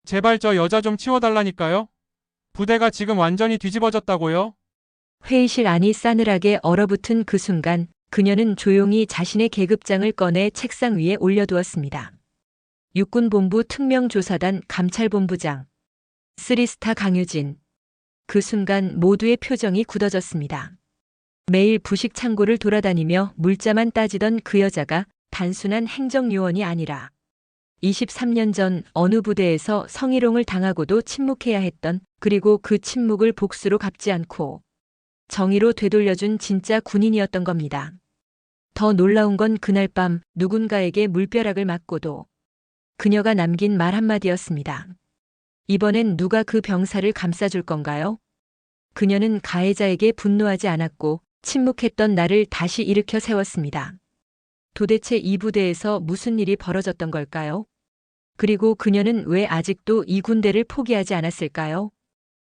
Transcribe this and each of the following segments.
제발 저 여자 좀 치워달라니까요. 부대가 지금 완전히 뒤집어졌다고요. 회의실 안이 싸늘하게 얼어붙은 그 순간 그녀는 조용히 자신의 계급장을 꺼내 책상 위에 올려두었습니다. 육군본부 특명조사단 감찰본부장. 3스타 강유진. 그 순간 모두의 표정이 굳어졌습니다. 매일 부식 창고를 돌아다니며 물자만 따지던 그 여자가 단순한 행정요원이 아니라 23년 전 어느 부대에서 성희롱을 당하고도 침묵해야 했던, 그리고 그 침묵을 복수로 갚지 않고 정의로 되돌려준 진짜 군인이었던 겁니다. 더 놀라운 건 그날 밤 누군가에게 물벼락을 맞고도 그녀가 남긴 말 한마디였습니다. 이번엔 누가 그 병사를 감싸줄 건가요? 그녀는 가해자에게 분노하지 않았고 침묵했던 나를 다시 일으켜 세웠습니다. 도대체 이 부대에서 무슨 일이 벌어졌던 걸까요? 그리고 그녀는 왜 아직도 이 군대를 포기하지 않았을까요?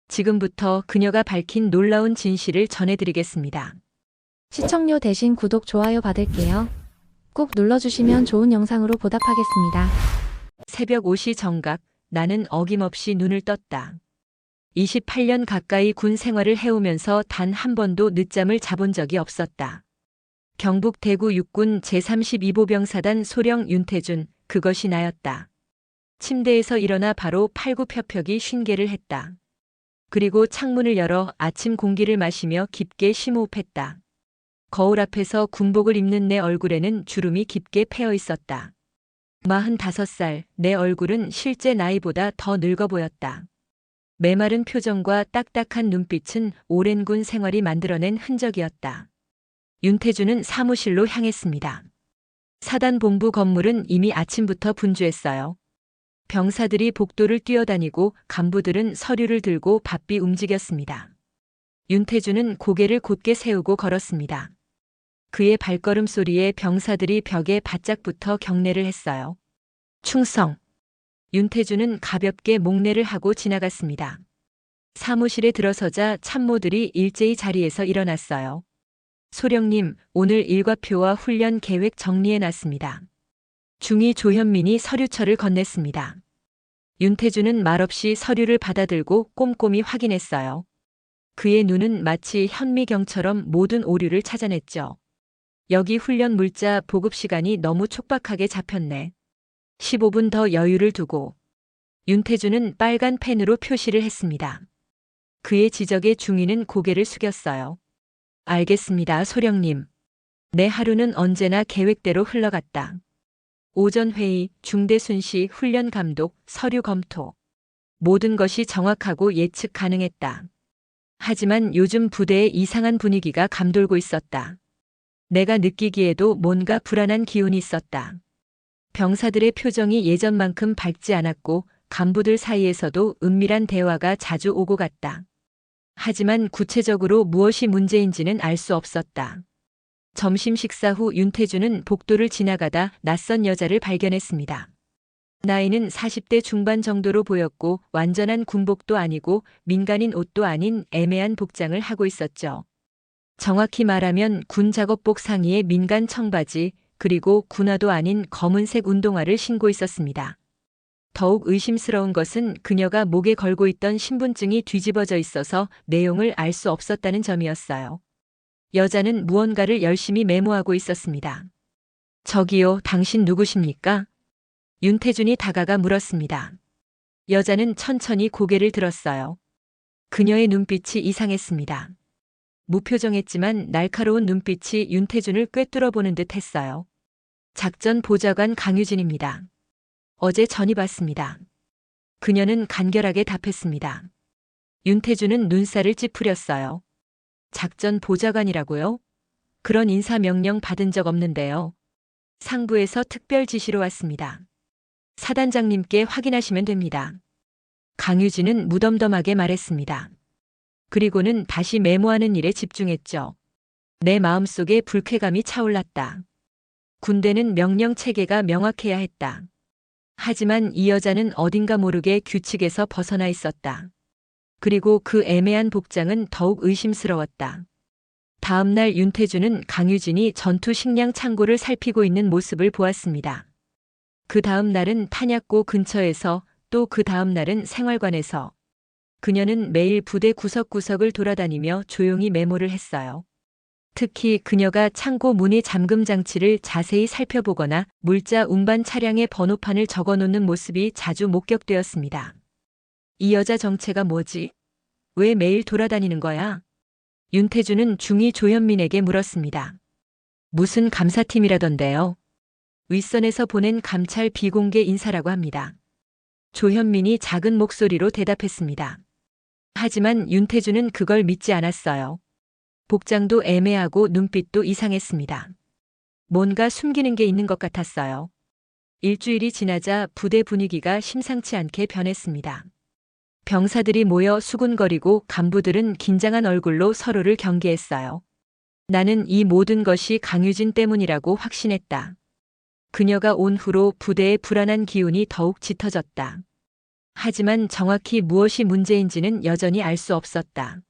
지금부터 그녀가 밝힌 놀라운 진실을 전해드리겠습니다. 시청료 대신 구독, 좋아요 받을게요. 꾹 눌러주시면 좋은 영상으로 보답하겠습니다. 새벽 5시 정각, 나는 어김없이 눈을 떴다. 28년 가까이 군 생활을 해오면서 단 한 번도 늦잠을 자본 적이 없었다. 경북 대구 육군 제32보병사단 소령 윤태준, 그것이 나였다. 침대에서 일어나 바로 팔굽혀펴기 50개를 했다. 그리고 창문을 열어 아침 공기를 마시며 깊게 심호흡했다. 거울 앞에서 군복을 입는 내 얼굴에는 주름이 깊게 패어 있었다. 45살, 내 얼굴은 실제 나이보다 더 늙어 보였다. 메마른 표정과 딱딱한 눈빛은 오랜 군 생활이 만들어낸 흔적이었다. 윤태준은 사무실로 향했습니다. 사단 본부 건물은 이미 아침부터 분주했어요. 병사들이 복도를 뛰어다니고 간부들은 서류를 들고 바삐 움직였습니다. 윤태준은 고개를 곧게 세우고 걸었습니다. 그의 발걸음 소리에 병사들이 벽에 바짝 붙어 경례를 했어요. 충성! 윤태준은 가볍게 목례를 하고 지나갔습니다. 사무실에 들어서자 참모들이 일제히 자리에서 일어났어요. 소령님, 오늘 일과표와 훈련 계획 정리해놨습니다. 중위 조현민이 서류철을 건넸습니다. 윤태준은 말없이 서류를 받아들고 꼼꼼히 확인했어요. 그의 눈은 마치 현미경처럼 모든 오류를 찾아냈죠. 여기 훈련 물자 보급 시간이 너무 촉박하게 잡혔네. 15분 더 여유를 두고. 윤태준은 빨간 펜으로 표시를 했습니다. 그의 지적에 중위는 고개를 숙였어요. 알겠습니다, 소령님. 내 하루는 언제나 계획대로 흘러갔다. 오전 회의, 중대 순시, 훈련 감독, 서류 검토. 모든 것이 정확하고 예측 가능했다. 하지만 요즘 부대에 이상한 분위기가 감돌고 있었다. 내가 느끼기에도 뭔가 불안한 기운이 있었다. 병사들의 표정이 예전만큼 밝지 않았고 간부들 사이에서도 은밀한 대화가 자주 오고 갔다. 하지만 구체적으로 무엇이 문제인지는 알 수 없었다. 점심 식사 후 윤태준은 복도를 지나가다 낯선 여자를 발견했습니다. 나이는 40대 중반 정도로 보였고 완전한 군복도 아니고 민간인 옷도 아닌 애매한 복장을 하고 있었죠. 정확히 말하면 군 작업복 상의에 민간 청바지, 그리고 군화도 아닌 검은색 운동화를 신고 있었습니다. 더욱 의심스러운 것은 그녀가 목에 걸고 있던 신분증이 뒤집어져 있어서 내용을 알 수 없었다는 점이었어요. 여자는 무언가를 열심히 메모하고 있었습니다. 저기요, 당신 누구십니까? 윤태준이 다가가 물었습니다. 여자는 천천히 고개를 들었어요. 그녀의 눈빛이 이상했습니다. 무표정했지만 날카로운 눈빛이 윤태준을 꿰뚫어 보는 듯 했어요. 작전 보좌관 강유진입니다. 어제 전입 왔습니다. 그녀는 간결하게 답했습니다. 윤태준은 눈살을 찌푸렸어요. 작전 보좌관이라고요? 그런 인사 명령 받은 적 없는데요. 상부에서 특별 지시로 왔습니다. 사단장님께 확인하시면 됩니다. 강유진은 무덤덤하게 말했습니다. 그리고는 다시 메모하는 일에 집중했죠. 내 마음속에 불쾌감이 차올랐다. 군대는 명령 체계가 명확해야 했다. 하지만 이 여자는 어딘가 모르게 규칙에서 벗어나 있었다. 그리고 그 애매한 복장은 더욱 의심스러웠다. 다음 날 윤태준은 강유진이 전투 식량 창고를 살피고 있는 모습을 보았습니다. 그 다음 날은 탄약고 근처에서 또 그 다음 날은 생활관에서 그녀는 매일 부대 구석구석을 돌아다니며 조용히 메모를 했어요. 특히 그녀가 창고 문의 잠금 장치를 자세히 살펴보거나 물자 운반 차량의 번호판을 적어놓는 모습이 자주 목격되었습니다. 이 여자 정체가 뭐지? 왜 매일 돌아다니는 거야? 윤태주는 중위 조현민에게 물었습니다. 무슨 감사팀이라던데요? 윗선에서 보낸 감찰 비공개 인사라고 합니다. 조현민이 작은 목소리로 대답했습니다. 하지만 윤태주는 그걸 믿지 않았어요. 복장도 애매하고 눈빛도 이상했습니다. 뭔가 숨기는 게 있는 것 같았어요. 일주일이 지나자 부대 분위기가 심상치 않게 변했습니다. 병사들이 모여 수군거리고 간부들은 긴장한 얼굴로 서로를 경계했어요. 나는 이 모든 것이 강유진 때문이라고 확신했다. 그녀가 온 후로 부대의 불안한 기운이 더욱 짙어졌다. 하지만 정확히 무엇이 문제인지는 여전히 알 수 없었다.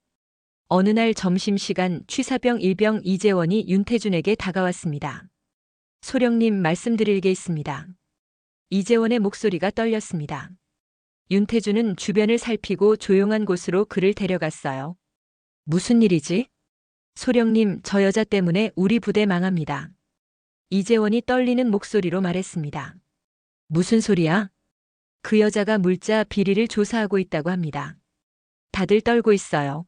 어느 날 점심시간 취사병 일병 이재원이 윤태준에게 다가왔습니다. 소령님, 말씀드릴 게 있습니다. 이재원의 목소리가 떨렸습니다. 윤태준은 주변을 살피고 조용한 곳으로 그를 데려갔어요. 무슨 일이지? 소령님, 저 여자 때문에 우리 부대 망합니다. 이재원이 떨리는 목소리로 말했습니다. 무슨 소리야? 그 여자가 물자 비리를 조사하고 있다고 합니다. 다들 떨고 있어요.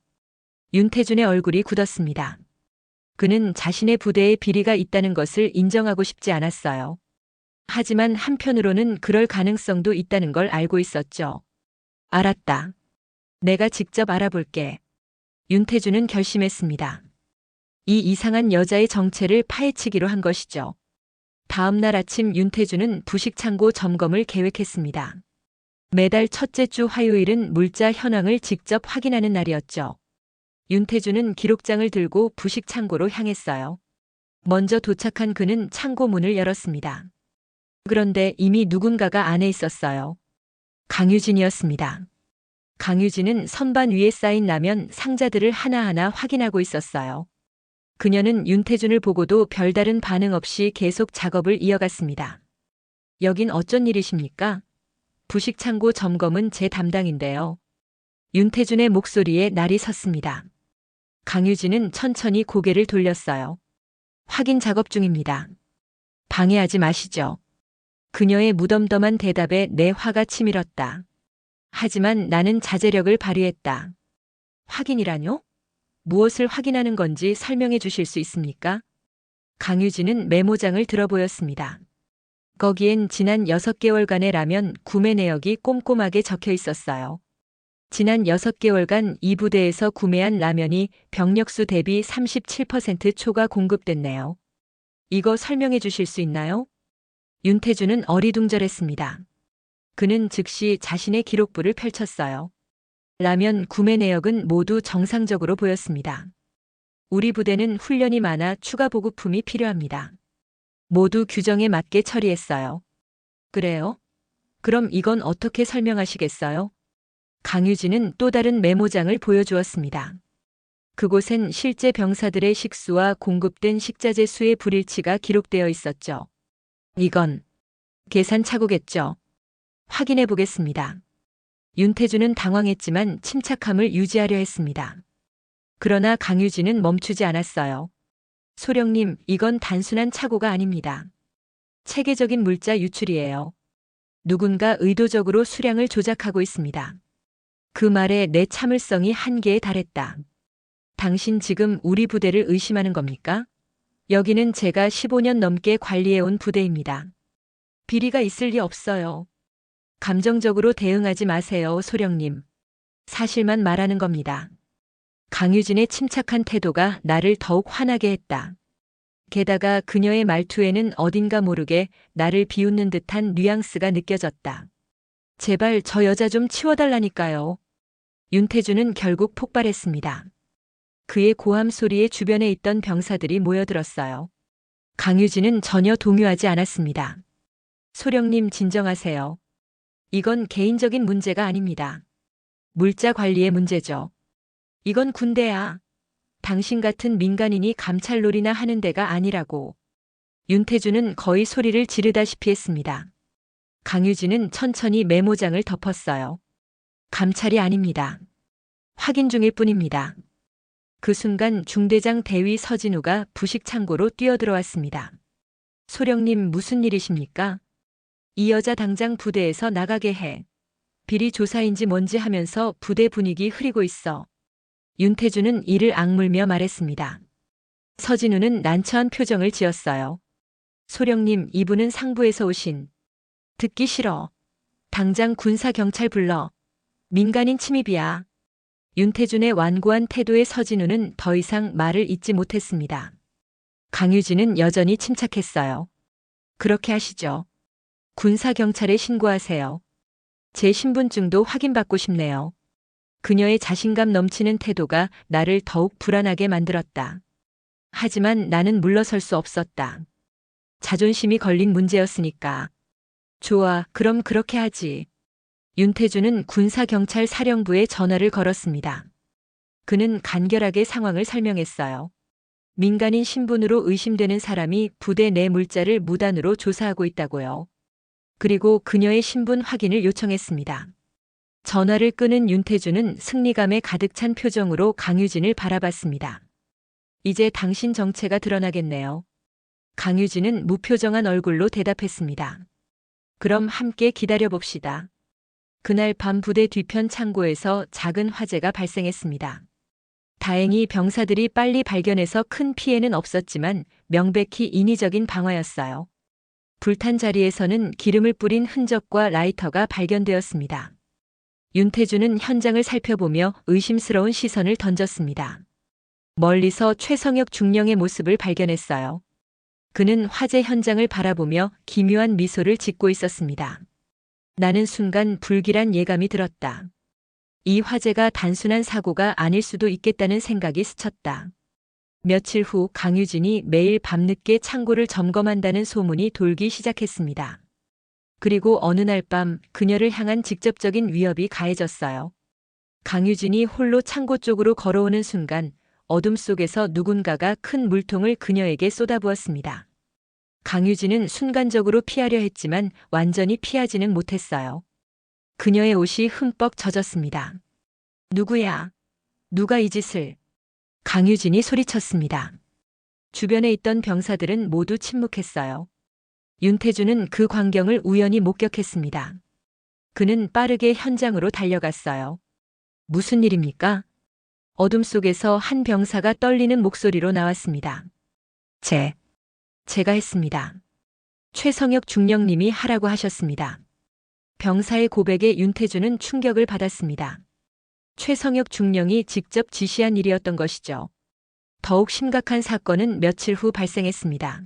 윤태준의 얼굴이 굳었습니다. 그는 자신의 부대에 비리가 있다는 것을 인정하고 싶지 않았어요. 하지만 한편으로는 그럴 가능성도 있다는 걸 알고 있었죠. 알았다. 내가 직접 알아볼게. 윤태준은 결심했습니다. 이 이상한 여자의 정체를 파헤치기로 한 것이죠. 다음 날 아침 윤태준은 부식창고 점검을 계획했습니다. 매달 첫째 주 화요일은 물자 현황을 직접 확인하는 날이었죠. 윤태준은 기록장을 들고 부식창고로 향했어요. 먼저 도착한 그는 창고 문을 열었습니다. 그런데 이미 누군가가 안에 있었어요. 강유진이었습니다. 강유진은 선반 위에 쌓인 라면 상자들을 하나하나 확인하고 있었어요. 그녀는 윤태준을 보고도 별다른 반응 없이 계속 작업을 이어갔습니다. 여긴 어쩐 일이십니까? 부식창고 점검은 제 담당인데요. 윤태준의 목소리에 날이 섰습니다. 강유진은 천천히 고개를 돌렸어요. 확인 작업 중입니다. 방해하지 마시죠. 그녀의 무덤덤한 대답에 내 화가 치밀었다. 하지만 나는 자제력을 발휘했다. 확인이라뇨? 무엇을 확인하는 건지 설명해 주실 수 있습니까? 강유진은 메모장을 들어보였습니다. 거기엔 지난 6개월간의 라면 구매 내역이 꼼꼼하게 적혀 있었어요. 지난 6개월간 이 부대에서 구매한 라면이 병력수 대비 37% 초과 공급됐네요. 이거 설명해 주실 수 있나요? 윤태준은 어리둥절했습니다. 그는 즉시 자신의 기록부를 펼쳤어요. 라면 구매 내역은 모두 정상적으로 보였습니다. 우리 부대는 훈련이 많아 추가 보급품이 필요합니다. 모두 규정에 맞게 처리했어요. 그래요? 그럼 이건 어떻게 설명하시겠어요? 강유진은 또 다른 메모장을 보여주었습니다. 그곳엔 실제 병사들의 식수와 공급된 식자재 수의 불일치가 기록되어 있었죠. 이건 계산 착오겠죠. 확인해 보겠습니다. 윤태준은 당황했지만 침착함을 유지하려 했습니다. 그러나 강유진은 멈추지 않았어요. 소령님, 이건 단순한 착오가 아닙니다. 체계적인 물자 유출이에요. 누군가 의도적으로 수량을 조작하고 있습니다. 그 말에 내 참을성이 한계에 달했다. 당신 지금 우리 부대를 의심하는 겁니까? 여기는 제가 15년 넘게 관리해온 부대입니다. 비리가 있을 리 없어요. 감정적으로 대응하지 마세요, 소령님. 사실만 말하는 겁니다. 강유진의 침착한 태도가 나를 더욱 화나게 했다. 게다가 그녀의 말투에는 어딘가 모르게 나를 비웃는 듯한 뉘앙스가 느껴졌다. 제발 저 여자 좀 치워달라니까요. 윤태준은 결국 폭발했습니다. 그의 고함 소리에 주변에 있던 병사들이 모여들었어요. 강유진은 전혀 동요하지 않았습니다. 소령님, 진정하세요. 이건 개인적인 문제가 아닙니다. 물자 관리의 문제죠. 이건 군대야. 당신 같은 민간인이 감찰놀이나 하는 데가 아니라고. 윤태준은 거의 소리를 지르다시피 했습니다. 강유진은 천천히 메모장을 덮었어요. 감찰이 아닙니다. 확인 중일 뿐입니다. 그 순간 중대장 대위 서진우가 부식 창고로 뛰어들어왔습니다. 소령님 무슨 일이십니까? 이 여자 당장 부대에서 나가게 해. 비리 조사인지 뭔지 하면서 부대 분위기 흐리고 있어. 윤태주는 이를 악물며 말했습니다. 서진우는 난처한 표정을 지었어요. 소령님, 이분은 상부에서 오신. 듣기 싫어. 당장 군사경찰 불러. 민간인 침입이야. 윤태준의 완고한 태도에 서진우는 더 이상 말을 잇지 못했습니다. 강유진은 여전히 침착했어요. 그렇게 하시죠. 군사경찰에 신고하세요. 제 신분증도 확인받고 싶네요. 그녀의 자신감 넘치는 태도가 나를 더욱 불안하게 만들었다. 하지만 나는 물러설 수 없었다. 자존심이 걸린 문제였으니까. 좋아, 그럼 그렇게 하지. 윤태주는 군사경찰 사령부에 전화를 걸었습니다. 그는 간결하게 상황을 설명했어요. 민간인 신분으로 의심되는 사람이 부대 내 물자를 무단으로 조사하고 있다고요. 그리고 그녀의 신분 확인을 요청했습니다. 전화를 끊은 윤태주는 승리감에 가득 찬 표정으로 강유진을 바라봤습니다. 이제 당신 정체가 드러나겠네요. 강유진은 무표정한 얼굴로 대답했습니다. 그럼 함께 기다려봅시다. 그날 밤 부대 뒤편 창고에서 작은 화재가 발생했습니다. 다행히 병사들이 빨리 발견해서 큰 피해는 없었지만 명백히 인위적인 방화였어요. 불탄 자리에서는 기름을 뿌린 흔적과 라이터가 발견되었습니다. 윤태주는 현장을 살펴보며 의심스러운 시선을 던졌습니다. 멀리서 최성혁 중령의 모습을 발견했어요. 그는 화재 현장을 바라보며 기묘한 미소를 짓고 있었습니다. 나는 순간 불길한 예감이 들었다. 이 화재가 단순한 사고가 아닐 수도 있겠다는 생각이 스쳤다. 며칠 후 강유진이 매일 밤늦게 창고를 점검한다는 소문이 돌기 시작했습니다. 그리고 어느 날 밤 그녀를 향한 직접적인 위협이 가해졌어요. 강유진이 홀로 창고 쪽으로 걸어오는 순간 어둠 속에서 누군가가 큰 물통을 그녀에게 쏟아부었습니다. 강유진은 순간적으로 피하려 했지만 완전히 피하지는 못했어요. 그녀의 옷이 흠뻑 젖었습니다. 누구야? 누가 이 짓을? 강유진이 소리쳤습니다. 주변에 있던 병사들은 모두 침묵했어요. 윤태주는 그 광경을 우연히 목격했습니다. 그는 빠르게 현장으로 달려갔어요. 무슨 일입니까? 어둠 속에서 한 병사가 떨리는 목소리로 나왔습니다. 제가 했습니다. 최성혁 중령님이 하라고 하셨습니다. 병사의 고백에 윤태주는 충격을 받았습니다. 최성혁 중령이 직접 지시한 일이었던 것이죠. 더욱 심각한 사건은 며칠 후 발생했습니다.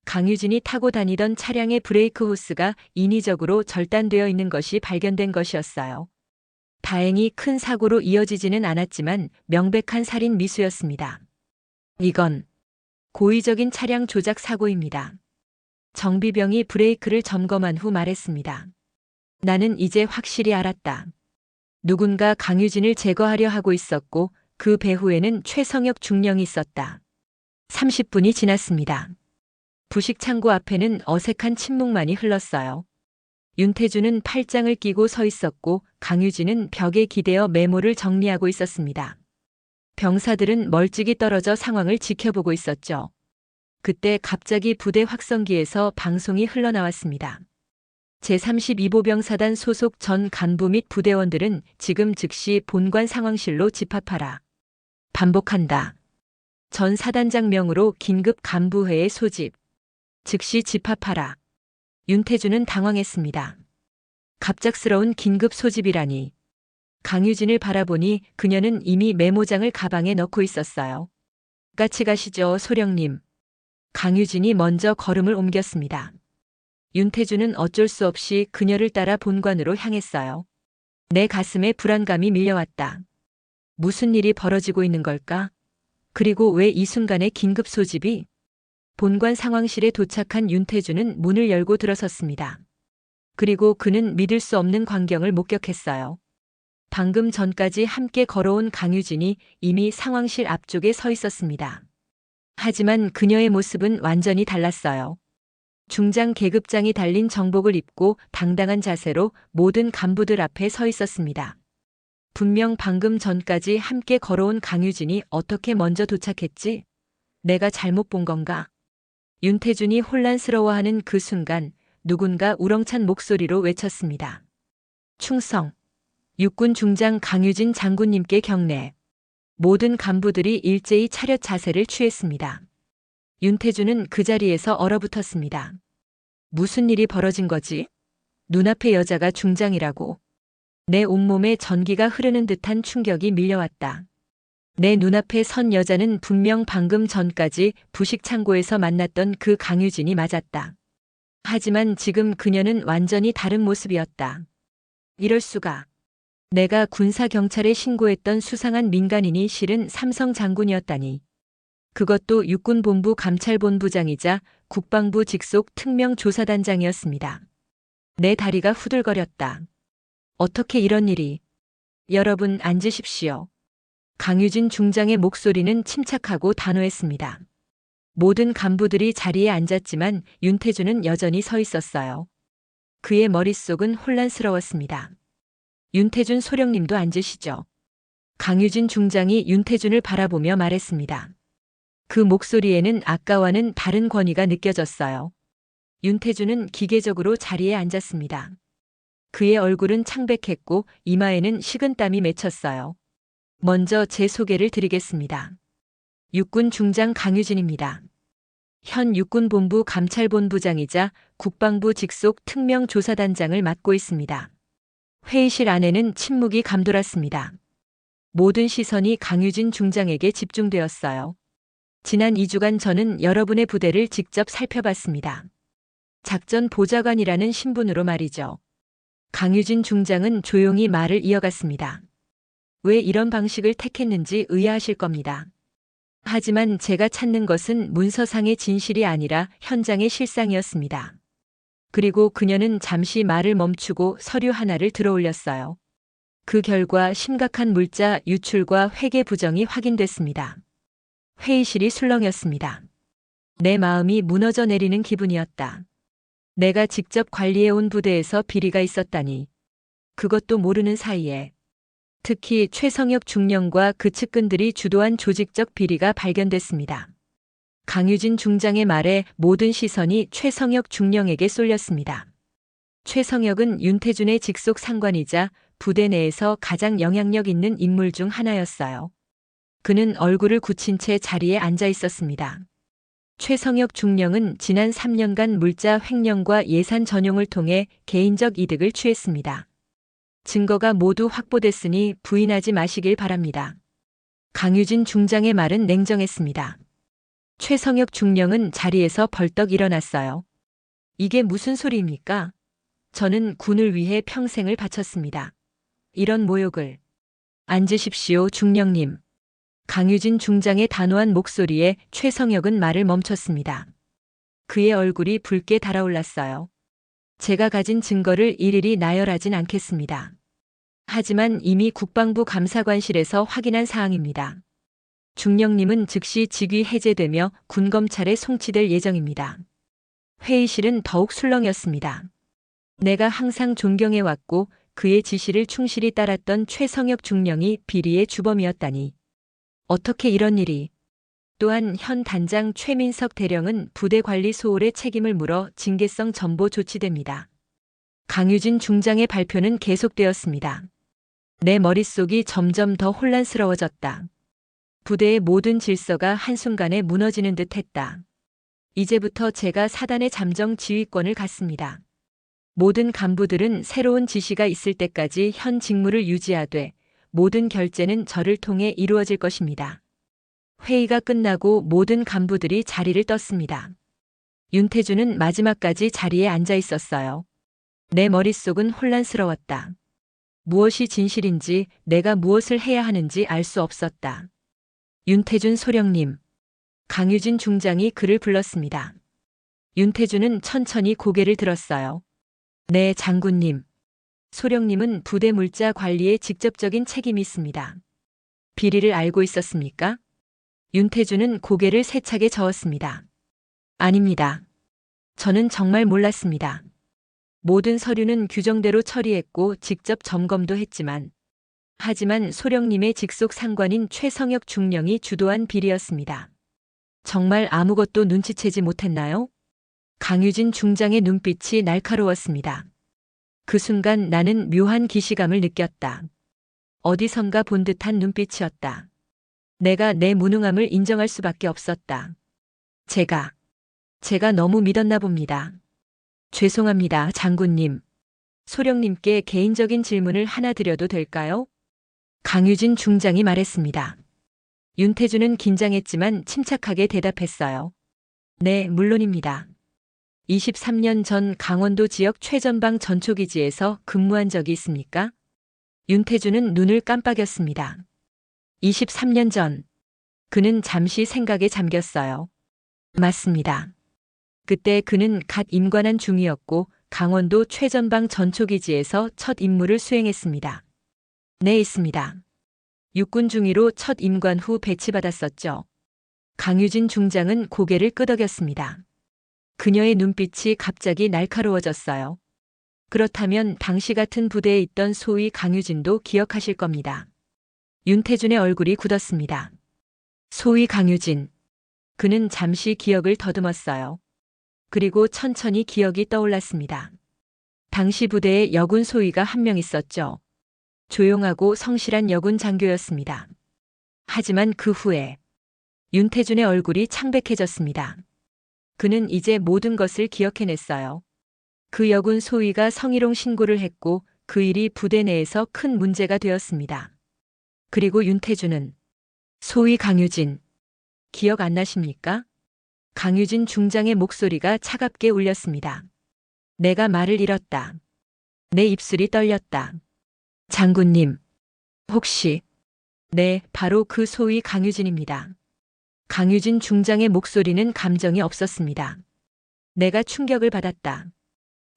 강유진이 타고 다니던 차량의 브레이크 호스가 인위적으로 절단되어 있는 것이 발견된 것이었어요. 다행히 큰 사고로 이어지지는 않았지만 명백한 살인 미수였습니다. 이건 고의적인 차량 조작 사고입니다. 정비병이 브레이크를 점검한 후 말했습니다. 나는 이제 확실히 알았다. 누군가 강유진을 제거하려 하고 있었고 그 배후에는 최성혁 중령이 있었다. 30분이 지났습니다. 부식 창고 앞에는 어색한 침묵만이 흘렀어요. 윤태주는 팔짱을 끼고 서 있었고 강유진은 벽에 기대어 메모를 정리하고 있었습니다. 병사들은 멀찍이 떨어져 상황을 지켜보고 있었죠. 그때 갑자기 부대 확성기에서 방송이 흘러나왔습니다. 제32보병사단 소속 전 간부 및 부대원들은 지금 즉시 본관 상황실로 집합하라. 반복한다. 전 사단장 명으로 긴급 간부회의 소집. 즉시 집합하라. 윤태주는 당황했습니다. 갑작스러운 긴급 소집이라니. 강유진을 바라보니 그녀는 이미 메모장을 가방에 넣고 있었어요. 같이 가시죠, 소령님. 강유진이 먼저 걸음을 옮겼습니다. 윤태주는 어쩔 수 없이 그녀를 따라 본관으로 향했어요. 내 가슴에 불안감이 밀려왔다. 무슨 일이 벌어지고 있는 걸까? 그리고 왜 이 순간에 긴급 소집이? 본관 상황실에 도착한 윤태주는 문을 열고 들어섰습니다. 그리고 그는 믿을 수 없는 광경을 목격했어요. 방금 전까지 함께 걸어온 강유진이 이미 상황실 앞쪽에 서 있었습니다. 하지만 그녀의 모습은 완전히 달랐어요. 중장 계급장이 달린 정복을 입고 당당한 자세로 모든 간부들 앞에 서 있었습니다. 분명 방금 전까지 함께 걸어온 강유진이 어떻게 먼저 도착했지? 내가 잘못 본 건가? 윤태준이 혼란스러워하는 그 순간 누군가 우렁찬 목소리로 외쳤습니다. 충성! 육군 중장 강유진 장군님께 경례. 모든 간부들이 일제히 차렷 자세를 취했습니다. 윤태준은 그 자리에서 얼어붙었습니다. 무슨 일이 벌어진 거지? 눈앞의 여자가 중장이라고. 내 온몸에 전기가 흐르는 듯한 충격이 밀려왔다. 내 눈앞에 선 여자는 분명 방금 전까지 부식창고에서 만났던 그 강유진이 맞았다. 하지만 지금 그녀는 완전히 다른 모습이었다. 이럴 수가. 내가 군사경찰에 신고했던 수상한 민간인이 실은 삼성 장군이었다니. 그것도 육군본부 감찰본부장이자 국방부 직속 특명조사단장이었습니다. 내 다리가 후들거렸다. 어떻게 이런 일이. 여러분 앉으십시오. 강유진 중장의 목소리는 침착하고 단호했습니다. 모든 간부들이 자리에 앉았지만 윤태준은 여전히 서 있었어요. 그의 머릿속은 혼란스러웠습니다. 윤태준 소령님도 앉으시죠. 강유진 중장이 윤태준을 바라보며 말했습니다. 그 목소리에는 아까와는 다른 권위가 느껴졌어요. 윤태준은 기계적으로 자리에 앉았습니다. 그의 얼굴은 창백했고 이마에는 식은땀이 맺혔어요. 먼저 제 소개를 드리겠습니다. 육군 중장 강유진입니다. 현 육군본부 감찰본부장이자 국방부 직속 특명조사단장을 맡고 있습니다. 회의실 안에는 침묵이 감돌았습니다. 모든 시선이 강유진 중장에게 집중되었어요. 지난 2주간 저는 여러분의 부대를 직접 살펴봤습니다. 작전 보좌관이라는 신분으로 말이죠. 강유진 중장은 조용히 말을 이어갔습니다. 왜 이런 방식을 택했는지 의아하실 겁니다. 하지만 제가 찾는 것은 문서상의 진실이 아니라 현장의 실상이었습니다. 그리고 그녀는 잠시 말을 멈추고 서류 하나를 들어올렸어요. 그 결과 심각한 물자 유출과 회계 부정이 확인됐습니다. 회의실이 술렁였습니다. 내 마음이 무너져 내리는 기분이었다. 내가 직접 관리해온 부대에서 비리가 있었다니. 그것도 모르는 사이에. 특히 최성혁 중령과 그 측근들이 주도한 조직적 비리가 발견됐습니다. 강유진 중장의 말에 모든 시선이 최성혁 중령에게 쏠렸습니다. 최성혁은 윤태준의 직속 상관이자 부대 내에서 가장 영향력 있는 인물 중 하나였어요. 그는 얼굴을 굳힌 채 자리에 앉아 있었습니다. 최성혁 중령은 지난 3년간 물자 횡령과 예산 전용을 통해 개인적 이득을 취했습니다. 증거가 모두 확보됐으니 부인하지 마시길 바랍니다. 강유진 중장의 말은 냉정했습니다. 최성혁 중령은 자리에서 벌떡 일어났어요. 이게 무슨 소리입니까? 저는 군을 위해 평생을 바쳤습니다. 이런 모욕을. 앉으십시오, 중령님. 강유진 중장의 단호한 목소리에 최성혁은 말을 멈췄습니다. 그의 얼굴이 붉게 달아올랐어요. 제가 가진 증거를 일일이 나열하진 않겠습니다. 하지만 이미 국방부 감사관실에서 확인한 사항입니다. 중령님은 즉시 직위 해제되며 군검찰에 송치될 예정입니다. 회의실은 더욱 술렁였습니다. 내가 항상 존경해왔고 그의 지시를 충실히 따랐던 최성혁 중령이 비리의 주범이었다니. 어떻게 이런 일이. 또한 현 단장 최민석 대령은 부대 관리 소홀의 책임을 물어 징계성 전보 조치됩니다. 강유진 중장의 발표는 계속되었습니다. 내 머릿속이 점점 더 혼란스러워졌다. 부대의 모든 질서가 한순간에 무너지는 듯 했다. 이제부터 제가 사단의 잠정 지휘권을 갖습니다. 모든 간부들은 새로운 지시가 있을 때까지 현 직무를 유지하되 모든 결제는 저를 통해 이루어질 것입니다. 회의가 끝나고 모든 간부들이 자리를 떴습니다. 윤태준은 마지막까지 자리에 앉아 있었어요. 내 머릿속은 혼란스러웠다. 무엇이 진실인지 내가 무엇을 해야 하는지 알 수 없었다. 윤태준 소령님. 강유진 중장이 그를 불렀습니다. 윤태준은 천천히 고개를 들었어요. 네, 장군님. 소령님은 부대 물자 관리에 직접적인 책임이 있습니다. 비리를 알고 있었습니까? 윤태준은 고개를 세차게 저었습니다. 아닙니다. 저는 정말 몰랐습니다. 모든 서류는 규정대로 처리했고 직접 점검도 했지만 하지만 소령님의 직속 상관인 최성혁 중령이 주도한 비리였습니다. 정말 아무것도 눈치채지 못했나요? 강유진 중장의 눈빛이 날카로웠습니다. 그 순간 나는 묘한 기시감을 느꼈다. 어디선가 본 듯한 눈빛이었다. 내가 내 무능함을 인정할 수밖에 없었다. 제가 너무 믿었나 봅니다. 죄송합니다, 장군님. 소령님께 개인적인 질문을 하나 드려도 될까요? 강유진 중장이 말했습니다. 윤태주는 긴장했지만 침착하게 대답했어요. 네, 물론입니다. 23년 전 강원도 지역 최전방 전초기지에서 근무한 적이 있습니까? 윤태주는 눈을 깜빡였습니다. 23년 전. 그는 잠시 생각에 잠겼어요. 맞습니다. 그때 그는 갓 임관한 중이었고 강원도 최전방 전초기지에서 첫 임무를 수행했습니다. 네, 있습니다. 육군 중위로 첫 임관 후 배치받았었죠. 강유진 중장은 고개를 끄덕였습니다. 그녀의 눈빛이 갑자기 날카로워졌어요. 그렇다면 당시 같은 부대에 있던 소위 강유진도 기억하실 겁니다. 윤태준의 얼굴이 굳었습니다. 소위 강유진. 그는 잠시 기억을 더듬었어요. 그리고 천천히 기억이 떠올랐습니다. 당시 부대에 여군 소위가 한 명 있었죠. 조용하고 성실한 여군 장교였습니다. 하지만 그 후에 윤태준의 얼굴이 창백해졌습니다. 그는 이제 모든 것을 기억해냈어요. 그 여군 소위가 성희롱 신고를 했고 그 일이 부대 내에서 큰 문제가 되었습니다. 그리고 윤태준은 소위 강유진. 기억 안 나십니까? 강유진 중장의 목소리가 차갑게 울렸습니다. 내가 말을 잃었다. 내 입술이 떨렸다. 장군님. 혹시. 네, 바로 그 소위 강유진입니다. 강유진 중장의 목소리는 감정이 없었습니다. 내가 충격을 받았다.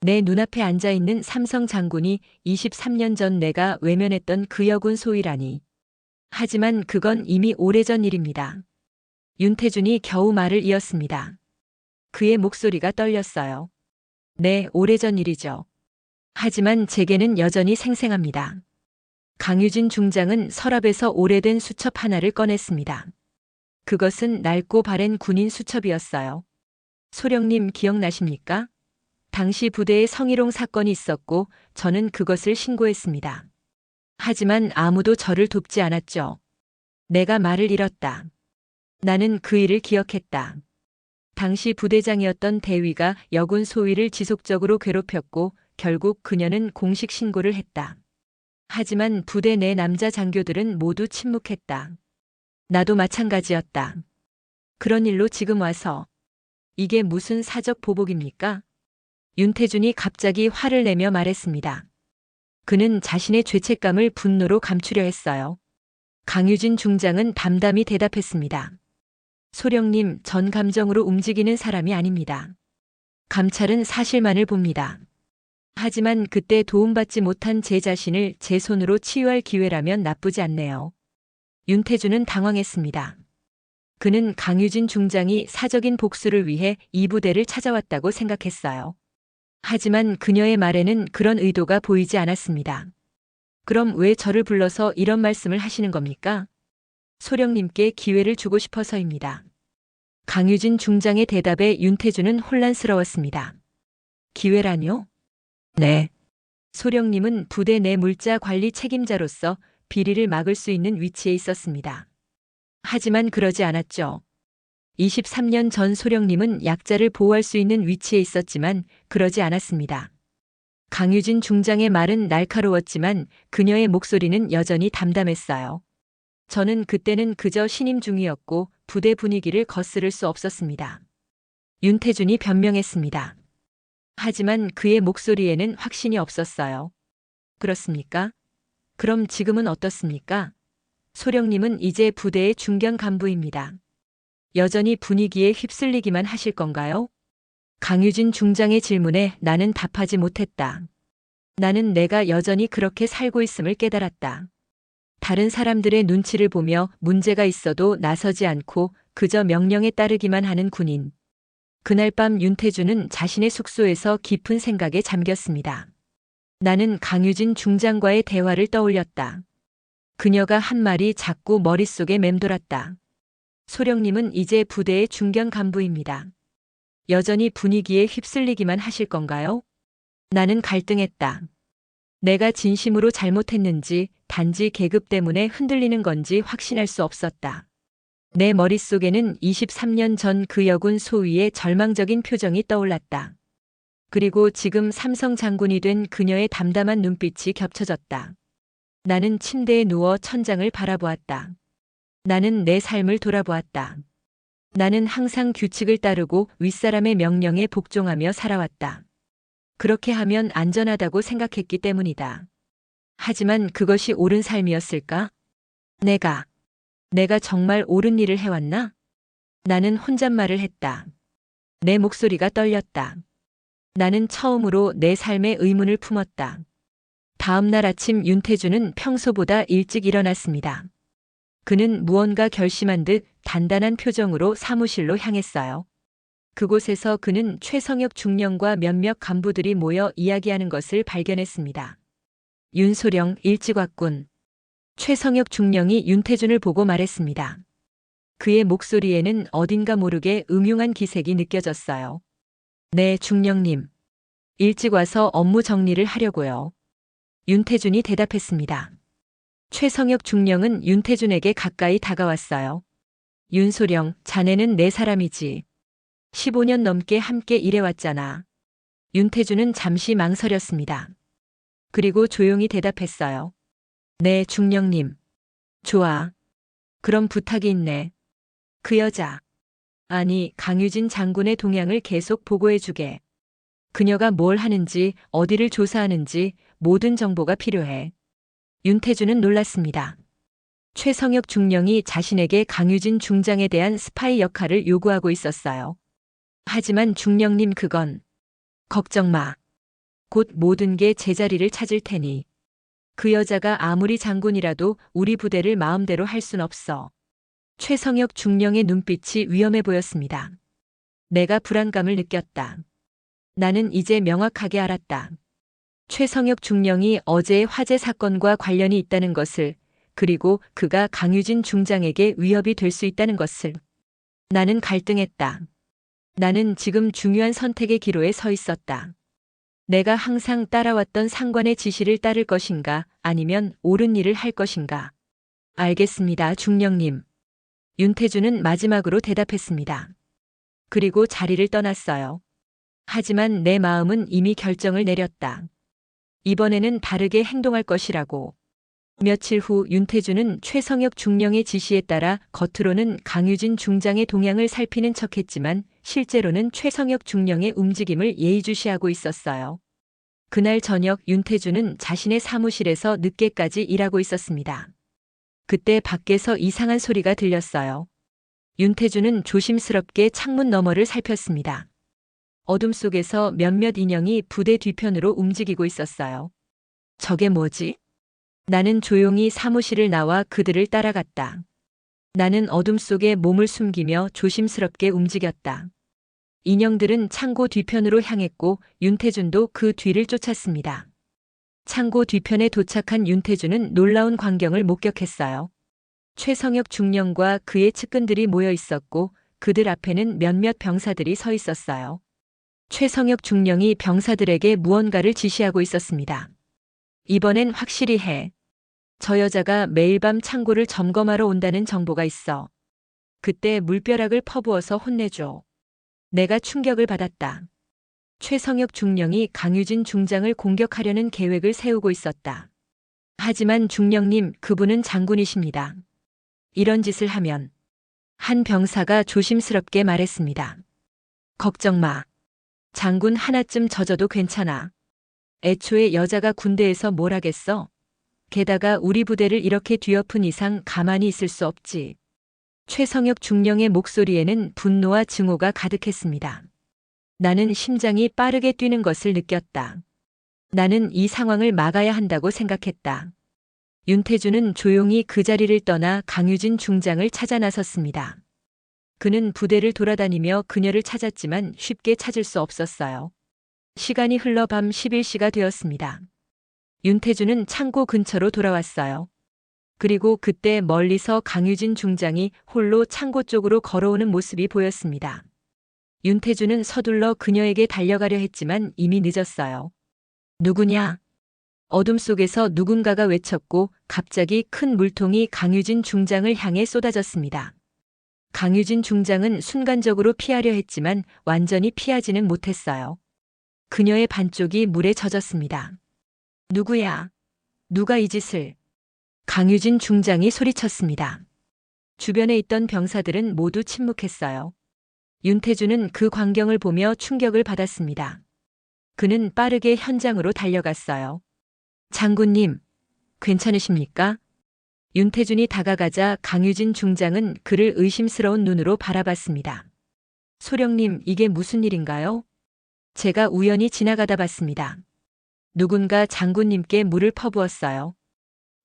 내 눈앞에 앉아있는 삼성 장군이 23년 전 내가 외면했던 그 여군 소위라니. 하지만 그건 이미 오래전 일입니다. 윤태준이 겨우 말을 이었습니다. 그의 목소리가 떨렸어요. 네, 오래전 일이죠. 하지만 제게는 여전히 생생합니다. 강유진 중장은 서랍에서 오래된 수첩 하나를 꺼냈습니다. 그것은 낡고 바랜 군인 수첩이었어요. 소령님 기억나십니까? 당시 부대에 성희롱 사건이 있었고 저는 그것을 신고했습니다. 하지만 아무도 저를 돕지 않았죠. 내가 말을 잃었다. 나는 그 일을 기억했다. 당시 부대장이었던 대위가 여군 소위를 지속적으로 괴롭혔고 결국 그녀는 공식 신고를 했다. 하지만 부대 내 남자 장교들은 모두 침묵했다. 나도 마찬가지였다. 그런 일로 지금 와서 이게 무슨 사적 보복입니까? 윤태준이 갑자기 화를 내며 말했습니다. 그는 자신의 죄책감을 분노로 감추려 했어요. 강유진 중장은 담담히 대답했습니다. 소령님, 전 감정으로 움직이는 사람이 아닙니다. 감찰은 사실만을 봅니다. 하지만 그때 도움받지 못한 제 자신을 제 손으로 치유할 기회라면 나쁘지 않네요. 윤태준은 당황했습니다. 그는 강유진 중장이 사적인 복수를 위해 이 부대를 찾아왔다고 생각했어요. 하지만 그녀의 말에는 그런 의도가 보이지 않았습니다. 그럼 왜 저를 불러서 이런 말씀을 하시는 겁니까? 소령님께 기회를 주고 싶어서입니다. 강유진 중장의 대답에 윤태준은 혼란스러웠습니다. 기회라뇨? 네. 소령님은 부대 내 물자 관리 책임자로서 비리를 막을 수 있는 위치에 있었습니다. 하지만 그러지 않았죠. 23년 전 소령님은 약자를 보호할 수 있는 위치에 있었지만 그러지 않았습니다. 강유진 중장의 말은 날카로웠지만 그녀의 목소리는 여전히 담담했어요. 저는 그때는 그저 신임 중이었고 부대 분위기를 거스를 수 없었습니다. 윤태준이 변명했습니다. 하지만 그의 목소리에는 확신이 없었어요. 그렇습니까? 그럼 지금은 어떻습니까? 소령님은 이제 부대의 중견 간부입니다. 여전히 분위기에 휩쓸리기만 하실 건가요? 강유진 중장의 질문에 나는 답하지 못했다. 나는 내가 여전히 그렇게 살고 있음을 깨달았다. 다른 사람들의 눈치를 보며 문제가 있어도 나서지 않고 그저 명령에 따르기만 하는 군인. 그날 밤 윤태주는 자신의 숙소에서 깊은 생각에 잠겼습니다. 나는 강유진 중장과의 대화를 떠올렸다. 그녀가 한 말이 자꾸 머릿속에 맴돌았다. 소령님은 이제 부대의 중견 간부입니다. 여전히 분위기에 휩쓸리기만 하실 건가요? 나는 갈등했다. 내가 진심으로 잘못했는지 단지 계급 때문에 흔들리는 건지 확신할 수 없었다. 내 머릿속에는 23년 전 그 여군 소위의 절망적인 표정이 떠올랐다. 그리고 지금 삼성 장군이 된 그녀의 담담한 눈빛이 겹쳐졌다. 나는 침대에 누워 천장을 바라보았다. 나는 내 삶을 돌아보았다. 나는 항상 규칙을 따르고 윗사람의 명령에 복종하며 살아왔다. 그렇게 하면 안전하다고 생각했기 때문이다. 하지만 그것이 옳은 삶이었을까? 내가 정말 옳은 일을 해왔나? 나는 혼잣말을 했다. 내 목소리가 떨렸다. 나는 처음으로 내 삶의 의문을 품었다. 다음 날 아침 윤태주는 평소보다 일찍 일어났습니다. 그는 무언가 결심한 듯 단단한 표정으로 사무실로 향했어요. 그곳에서 그는 최성혁 중령과 몇몇 간부들이 모여 이야기하는 것을 발견했습니다. 윤소령 일찍 왔군. 최성혁 중령이 윤태준을 보고 말했습니다. 그의 목소리에는 어딘가 모르게 음흉한 기색이 느껴졌어요. 네, 중령님. 일찍 와서 업무 정리를 하려고요. 윤태준이 대답했습니다. 최성혁 중령은 윤태준에게 가까이 다가왔어요. 윤소령, 자네는 내 사람이지. 15년 넘게 함께 일해왔잖아. 윤태준은 잠시 망설였습니다. 그리고 조용히 대답했어요. 네, 중령님. 좋아. 그럼 부탁이 있네. 그 여자. 아니, 강유진 장군의 동향을 계속 보고해주게. 그녀가 뭘 하는지, 어디를 조사하는지 모든 정보가 필요해. 윤태주는 놀랐습니다. 최성혁 중령이 자신에게 강유진 중장에 대한 스파이 역할을 요구하고 있었어요. 하지만 중령님 그건 걱정 마. 곧 모든 게 제자리를 찾을 테니. 그 여자가 아무리 장군이라도 우리 부대를 마음대로 할 순 없어. 최성혁 중령의 눈빛이 위험해 보였습니다. 내가 불안감을 느꼈다. 나는 이제 명확하게 알았다. 최성혁 중령이 어제의 화재 사건과 관련이 있다는 것을, 그리고 그가 강유진 중장에게 위협이 될 수 있다는 것을. 나는 갈등했다. 나는 지금 중요한 선택의 기로에 서 있었다. 내가 항상 따라왔던 상관의 지시를 따를 것인가, 아니면 옳은 일을 할 것인가. 알겠습니다, 중령님. 윤태주는 마지막으로 대답했습니다. 그리고 자리를 떠났어요. 하지만 내 마음은 이미 결정을 내렸다. 이번에는 다르게 행동할 것이라고. 며칠 후 윤태주는 최성혁 중령의 지시에 따라 겉으로는 강유진 중장의 동향을 살피는 척했지만 실제로는 최성혁 중령의 움직임을 예의주시하고 있었어요. 그날 저녁 윤태주는 자신의 사무실에서 늦게까지 일하고 있었습니다. 그때 밖에서 이상한 소리가 들렸어요. 윤태주는 조심스럽게 창문 너머를 살폈습니다. 어둠 속에서 몇몇 인형이 부대 뒤편으로 움직이고 있었어요. 저게 뭐지? 나는 조용히 사무실을 나와 그들을 따라갔다. 나는 어둠 속에 몸을 숨기며 조심스럽게 움직였다. 인형들은 창고 뒤편으로 향했고 윤태준도 그 뒤를 쫓았습니다. 창고 뒤편에 도착한 윤태준은 놀라운 광경을 목격했어요. 최성혁 중령과 그의 측근들이 모여 있었고 그들 앞에는 몇몇 병사들이 서 있었어요. 최성혁 중령이 병사들에게 무언가를 지시하고 있었습니다. 이번엔 확실히 해. 저 여자가 매일 밤 창고를 점검하러 온다는 정보가 있어. 그때 물벼락을 퍼부어서 혼내줘. 내가 충격을 받았다. 최성혁 중령이 강유진 중장을 공격하려는 계획을 세우고 있었다. 하지만 중령님, 그분은 장군이십니다. 이런 짓을 하면. 한 병사가 조심스럽게 말했습니다. 걱정 마. 장군 하나쯤 젖어도 괜찮아. 애초에 여자가 군대에서 뭘 하겠어? 게다가 우리 부대를 이렇게 뒤엎은 이상 가만히 있을 수 없지. 최성혁 중령의 목소리에는 분노와 증오가 가득했습니다. 나는 심장이 빠르게 뛰는 것을 느꼈다. 나는 이 상황을 막아야 한다고 생각했다. 윤태주는 조용히 그 자리를 떠나 강유진 중장을 찾아 나섰습니다. 그는 부대를 돌아다니며 그녀를 찾았지만 쉽게 찾을 수 없었어요. 시간이 흘러 밤 11시가 되었습니다. 윤태주는 창고 근처로 돌아왔어요. 그리고 그때 멀리서 강유진 중장이 홀로 창고 쪽으로 걸어오는 모습이 보였습니다. 윤태주는 서둘러 그녀에게 달려가려 했지만 이미 늦었어요. 누구냐? 어둠 속에서 누군가가 외쳤고 갑자기 큰 물통이 강유진 중장을 향해 쏟아졌습니다. 강유진 중장은 순간적으로 피하려 했지만 완전히 피하지는 못했어요. 그녀의 반쪽이 물에 젖었습니다. 누구야? 누가 이 짓을? 강유진 중장이 소리쳤습니다. 주변에 있던 병사들은 모두 침묵했어요. 윤태주는 그 광경을 보며 충격을 받았습니다. 그는 빠르게 현장으로 달려갔어요. 장군님, 괜찮으십니까? 윤태준이 다가가자 강유진 중장은 그를 의심스러운 눈으로 바라봤습니다. 소령님, 이게 무슨 일인가요? 제가 우연히 지나가다 봤습니다. 누군가 장군님께 물을 퍼부었어요.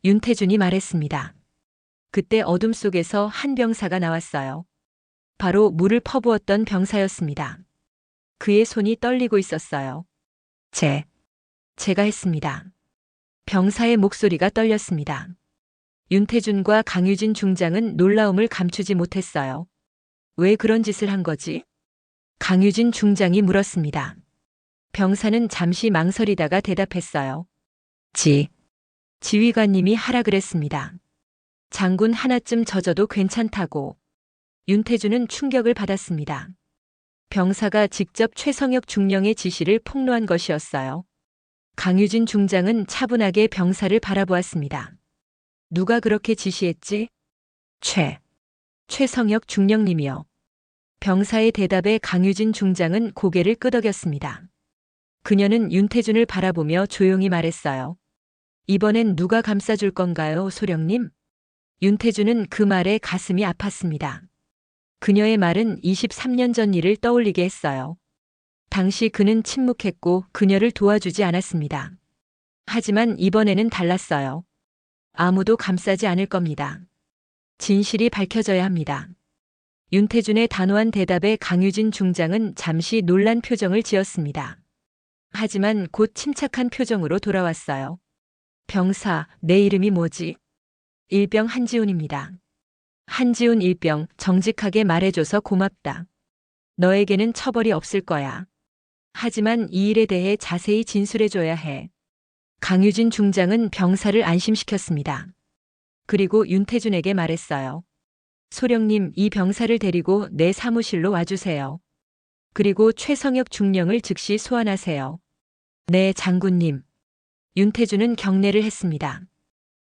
윤태준이 말했습니다. 그때 어둠 속에서 한 병사가 나왔어요. 바로 물을 퍼부었던 병사였습니다. 그의 손이 떨리고 있었어요. 제가 했습니다. 병사의 목소리가 떨렸습니다. 윤태준과 강유진 중장은 놀라움을 감추지 못했어요. 왜 그런 짓을 한 거지? 강유진 중장이 물었습니다. 병사는 잠시 망설이다가 대답했어요. 지휘관님이 하라 그랬습니다. 장군 하나쯤 젖어도 괜찮다고. 윤태준은 충격을 받았습니다. 병사가 직접 최성혁 중령의 지시를 폭로한 것이었어요. 강유진 중장은 차분하게 병사를 바라보았습니다. 누가 그렇게 지시했지? 최성혁 중령님이요. 병사의 대답에 강유진 중장은 고개를 끄덕였습니다. 그녀는 윤태준을 바라보며 조용히 말했어요. 이번엔 누가 감싸줄 건가요, 소령님? 윤태준은 그 말에 가슴이 아팠습니다. 그녀의 말은 23년 전 일을 떠올리게 했어요. 당시 그는 침묵했고 그녀를 도와주지 않았습니다. 하지만 이번에는 달랐어요. 아무도 감싸지 않을 겁니다. 진실이 밝혀져야 합니다. 윤태준의 단호한 대답에 강유진 중장은 잠시 놀란 표정을 지었습니다. 하지만 곧 침착한 표정으로 돌아왔어요. 병사, 내 이름이 뭐지? 일병 한지훈입니다. 한지훈 일병, 정직하게 말해줘서 고맙다. 너에게는 처벌이 없을 거야. 하지만 이 일에 대해 자세히 진술해줘야 해. 강유진 중장은 병사를 안심시켰습니다. 그리고 윤태준에게 말했어요. 소령님, 이 병사를 데리고 내 사무실로 와주세요. 그리고 최성혁 중령을 즉시 소환하세요. 네, 장군님. 윤태준은 경례를 했습니다.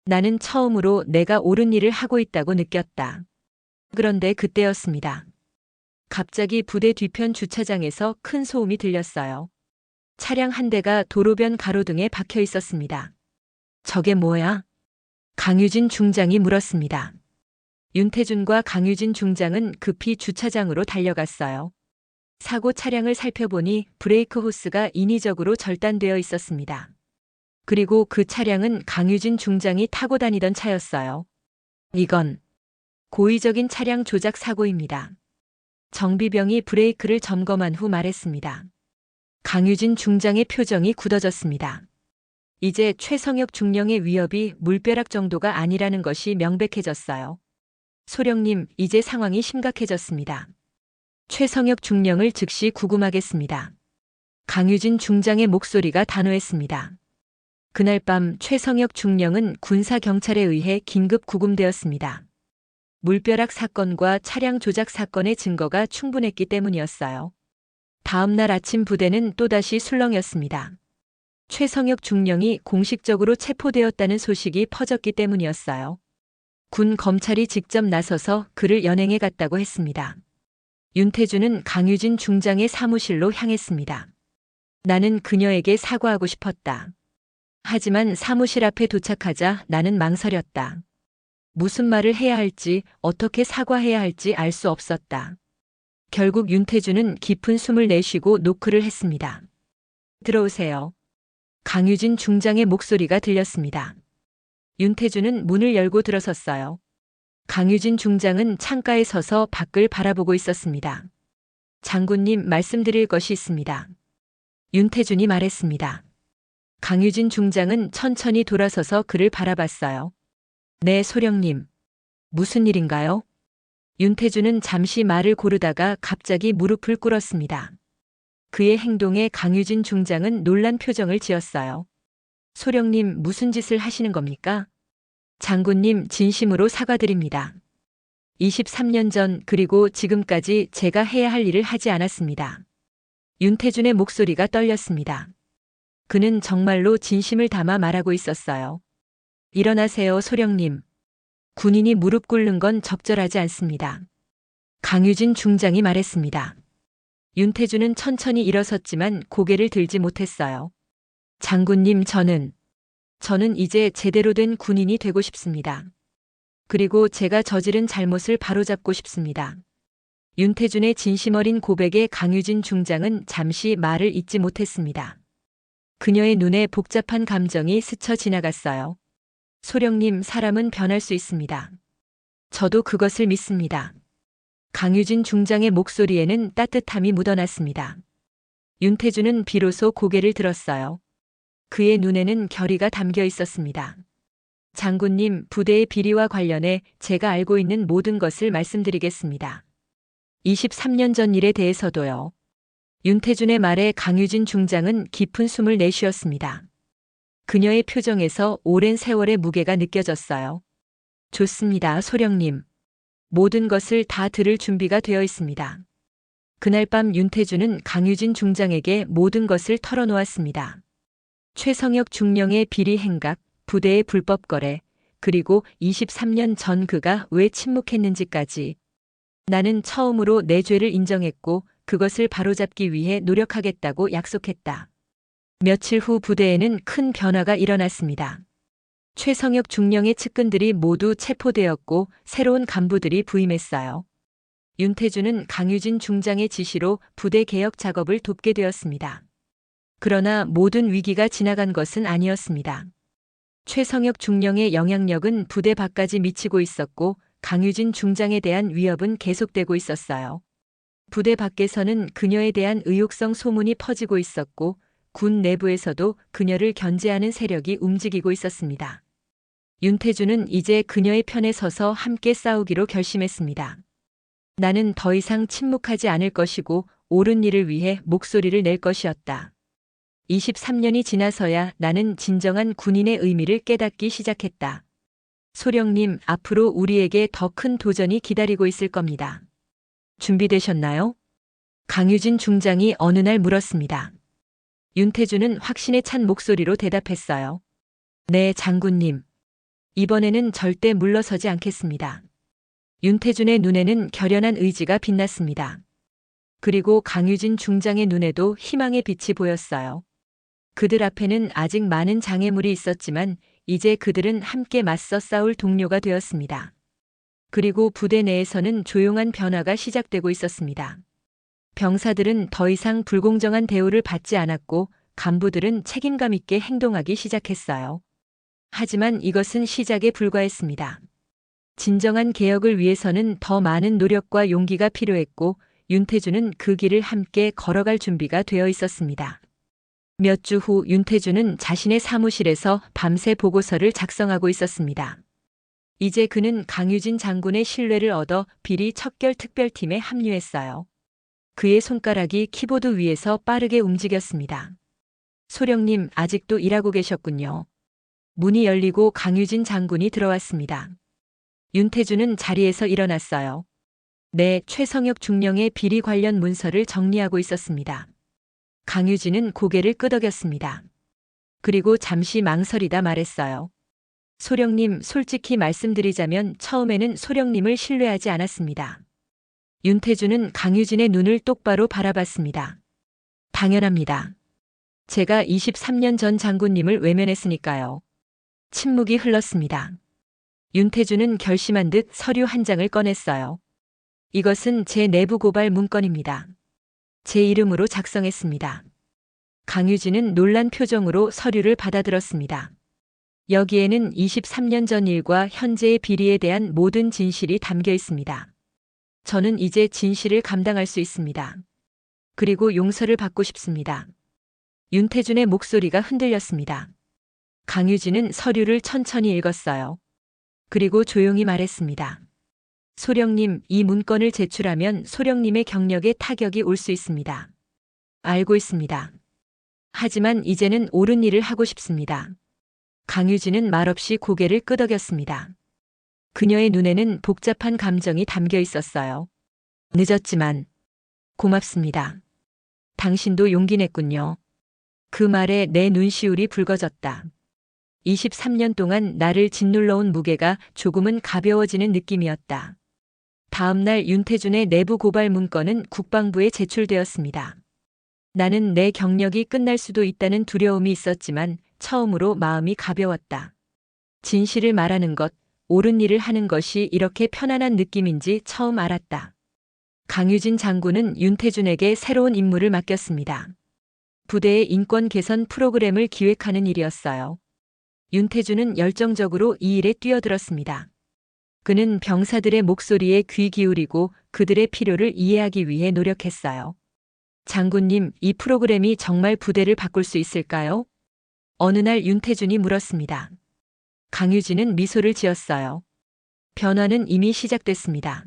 나는 처음으로 내가 옳은 일을 하고 있다고 느꼈다. 그런데 그때였습니다. 갑자기 부대 뒤편 주차장에서 큰 소음이 들렸어요. 차량 한 대가 도로변 가로등에 박혀 있었습니다. 저게 뭐야? 강유진 중장이 물었습니다. 윤태준과 강유진 중장은 급히 주차장으로 달려갔어요. 사고 차량을 살펴보니 브레이크 호스가 인위적으로 절단되어 있었습니다. 그리고 그 차량은 강유진 중장이 타고 다니던 차였어요. 이건 고의적인 차량 조작 사고입니다. 정비병이 브레이크를 점검한 후 말했습니다. 강유진 중장의 표정이 굳어졌습니다. 이제 최성혁 중령의 위협이 물벼락 정도가 아니라는 것이 명백해졌어요. 소령님, 이제 상황이 심각해졌습니다. 최성혁 중령을 즉시 구금하겠습니다. 강유진 중장의 목소리가 단호했습니다. 그날 밤 최성혁 중령은 군사경찰에 의해 긴급 구금되었습니다. 물벼락 사건과 차량 조작 사건의 증거가 충분했기 때문이었어요. 다음 날 아침 부대는 또다시 술렁였습니다. 최성혁 중령이 공식적으로 체포되었다는 소식이 퍼졌기 때문이었어요. 군 검찰이 직접 나서서 그를 연행해 갔다고 했습니다. 윤태준은 강유진 중장의 사무실로 향했습니다. 나는 그녀에게 사과하고 싶었다. 하지만 사무실 앞에 도착하자 나는 망설였다. 무슨 말을 해야 할지, 어떻게 사과해야 할지 알 수 없었다. 결국 윤태준은 깊은 숨을 내쉬고 노크를 했습니다. 들어오세요. 강유진 중장의 목소리가 들렸습니다. 윤태준은 문을 열고 들어섰어요. 강유진 중장은 창가에 서서 밖을 바라보고 있었습니다. 장군님, 말씀드릴 것이 있습니다. 윤태준이 말했습니다. 강유진 중장은 천천히 돌아서서 그를 바라봤어요. 네, 소령님. 무슨 일인가요? 윤태준은 잠시 말을 고르다가 갑자기 무릎을 꿇었습니다. 그의 행동에 강유진 중장은 놀란 표정을 지었어요. 소령님, 무슨 짓을 하시는 겁니까? 장군님, 진심으로 사과드립니다. 23년 전 그리고 지금까지 제가 해야 할 일을 하지 않았습니다. 윤태준의 목소리가 떨렸습니다. 그는 정말로 진심을 담아 말하고 있었어요. 일어나세요, 소령님. 군인이 무릎 꿇는 건 적절하지 않습니다. 강유진 중장이 말했습니다. 윤태준은 천천히 일어섰지만 고개를 들지 못했어요. 장군님, 저는 이제 제대로 된 군인이 되고 싶습니다. 그리고 제가 저지른 잘못을 바로잡고 싶습니다. 윤태준의 진심 어린 고백에 강유진 중장은 잠시 말을 잇지 못했습니다. 그녀의 눈에 복잡한 감정이 스쳐 지나갔어요. 소령님, 사람은 변할 수 있습니다. 저도 그것을 믿습니다. 강유진 중장의 목소리에는 따뜻함이 묻어났습니다. 윤태준은 비로소 고개를 들었어요. 그의 눈에는 결의가 담겨 있었습니다. 장군님, 부대의 비리와 관련해 제가 알고 있는 모든 것을 말씀드리겠습니다. 23년 전 일에 대해서도요. 윤태준의 말에 강유진 중장은 깊은 숨을 내쉬었습니다. 그녀의 표정에서 오랜 세월의 무게가 느껴졌어요. 좋습니다, 소령님. 모든 것을 다 들을 준비가 되어 있습니다. 그날 밤 윤태준은 강유진 중장에게 모든 것을 털어놓았습니다. 최성혁 중령의 비리 행각, 부대의 불법 거래, 그리고 23년 전 그가 왜 침묵했는지까지. 나는 처음으로 내 죄를 인정했고 그것을 바로잡기 위해 노력하겠다고 약속했다. 며칠 후 부대에는 큰 변화가 일어났습니다. 최성혁 중령의 측근들이 모두 체포되었고 새로운 간부들이 부임했어요. 윤태준은 강유진 중장의 지시로 부대 개혁 작업을 돕게 되었습니다. 그러나 모든 위기가 지나간 것은 아니었습니다. 최성혁 중령의 영향력은 부대 밖까지 미치고 있었고 강유진 중장에 대한 위협은 계속되고 있었어요. 부대 밖에서는 그녀에 대한 의혹성 소문이 퍼지고 있었고 군 내부에서도 그녀를 견제하는 세력이 움직이고 있었습니다. 윤태준은 이제 그녀의 편에 서서 함께 싸우기로 결심했습니다. 나는 더 이상 침묵하지 않을 것이고 옳은 일을 위해 목소리를 낼 것이었다. 23년이 지나서야 나는 진정한 군인의 의미를 깨닫기 시작했다. 소령님, 앞으로 우리에게 더 큰 도전이 기다리고 있을 겁니다. 준비되셨나요? 강유진 중장이 어느 날 물었습니다. 윤태준은 확신에 찬 목소리로 대답했어요. 네, 장군님. 이번에는 절대 물러서지 않겠습니다. 윤태준의 눈에는 결연한 의지가 빛났습니다. 그리고 강유진 중장의 눈에도 희망의 빛이 보였어요. 그들 앞에는 아직 많은 장애물이 있었지만 이제 그들은 함께 맞서 싸울 동료가 되었습니다. 그리고 부대 내에서는 조용한 변화가 시작되고 있었습니다. 병사들은 더 이상 불공정한 대우를 받지 않았고 간부들은 책임감 있게 행동하기 시작했어요. 하지만 이것은 시작에 불과했습니다. 진정한 개혁을 위해서는 더 많은 노력과 용기가 필요했고 윤태준은 그 길을 함께 걸어갈 준비가 되어 있었습니다. 몇 주 후 윤태준은 자신의 사무실에서 밤새 보고서를 작성하고 있었습니다. 이제 그는 강유진 장군의 신뢰를 얻어 비리 척결 특별팀에 합류했어요. 그의 손가락이 키보드 위에서 빠르게 움직였습니다. 소령님, 아직도 일하고 계셨군요. 문이 열리고 강유진 장군이 들어왔습니다. 윤태준은 자리에서 일어났어요. 네, 최성혁 중령의 비리 관련 문서를 정리하고 있었습니다. 강유진은 고개를 끄덕였습니다. 그리고 잠시 망설이다 말했어요. 소령님, 솔직히 말씀드리자면 처음에는 소령님을 신뢰하지 않았습니다. 윤태준은 강유진의 눈을 똑바로 바라봤습니다. 당연합니다. 제가 23년 전 장군님을 외면했으니까요. 침묵이 흘렀습니다. 윤태준은 결심한 듯 서류 한 장을 꺼냈어요. 이것은 제 내부 고발 문건입니다. 제 이름으로 작성했습니다. 강유진은 놀란 표정으로 서류를 받아들었습니다. 여기에는 23년 전 일과 현재의 비리에 대한 모든 진실이 담겨 있습니다. 저는 이제 진실을 감당할 수 있습니다. 그리고 용서를 받고 싶습니다. 윤태준의 목소리가 흔들렸습니다. 강유진은 서류를 천천히 읽었어요. 그리고 조용히 말했습니다. 소령님, 이 문건을 제출하면 소령님의 경력에 타격이 올 수 있습니다. 알고 있습니다. 하지만 이제는 옳은 일을 하고 싶습니다. 강유진은 말없이 고개를 끄덕였습니다. 그녀의 눈에는 복잡한 감정이 담겨 있었어요. 늦었지만 고맙습니다. 당신도 용기 냈군요. 그 말에 내 눈시울이 붉어졌다. 23년 동안 나를 짓눌러온 무게가 조금은 가벼워지는 느낌이었다. 다음 날 윤태준의 내부 고발 문건은 국방부에 제출되었습니다. 나는 내 경력이 끝날 수도 있다는 두려움이 있었지만 처음으로 마음이 가벼웠다. 진실을 말하는 것, 옳은 일을 하는 것이 이렇게 편안한 느낌인지 처음 알았다. 강유진 장군은 윤태준에게 새로운 임무를 맡겼습니다. 부대의 인권 개선 프로그램을 기획하는 일이었어요. 윤태준은 열정적으로 이 일에 뛰어들었습니다. 그는 병사들의 목소리에 귀 기울이고 그들의 필요를 이해하기 위해 노력했어요. 장군님, 이 프로그램이 정말 부대를 바꿀 수 있을까요? 어느 날 윤태준이 물었습니다. 강유진은 미소를 지었어요. 변화는 이미 시작됐습니다.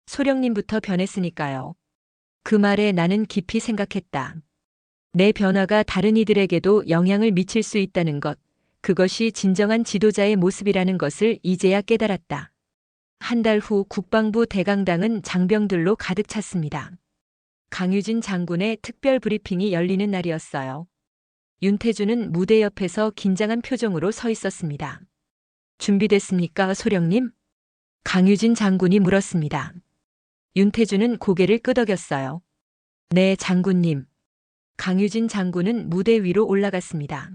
소령님부터 변했으니까요. 그 말에 나는 깊이 생각했다. 내 변화가 다른 이들에게도 영향을 미칠 수 있다는 것, 그것이 진정한 지도자의 모습이라는 것을 이제야 깨달았다. 한 달 후 국방부 대강당은 장병들로 가득 찼습니다. 강유진 장군의 특별 브리핑이 열리는 날이었어요. 윤태준은 무대 옆에서 긴장한 표정으로 서 있었습니다. 준비됐습니까, 소령님? 강유진 장군이 물었습니다. 윤태준은 고개를 끄덕였어요. 네, 장군님. 강유진 장군은 무대 위로 올라갔습니다.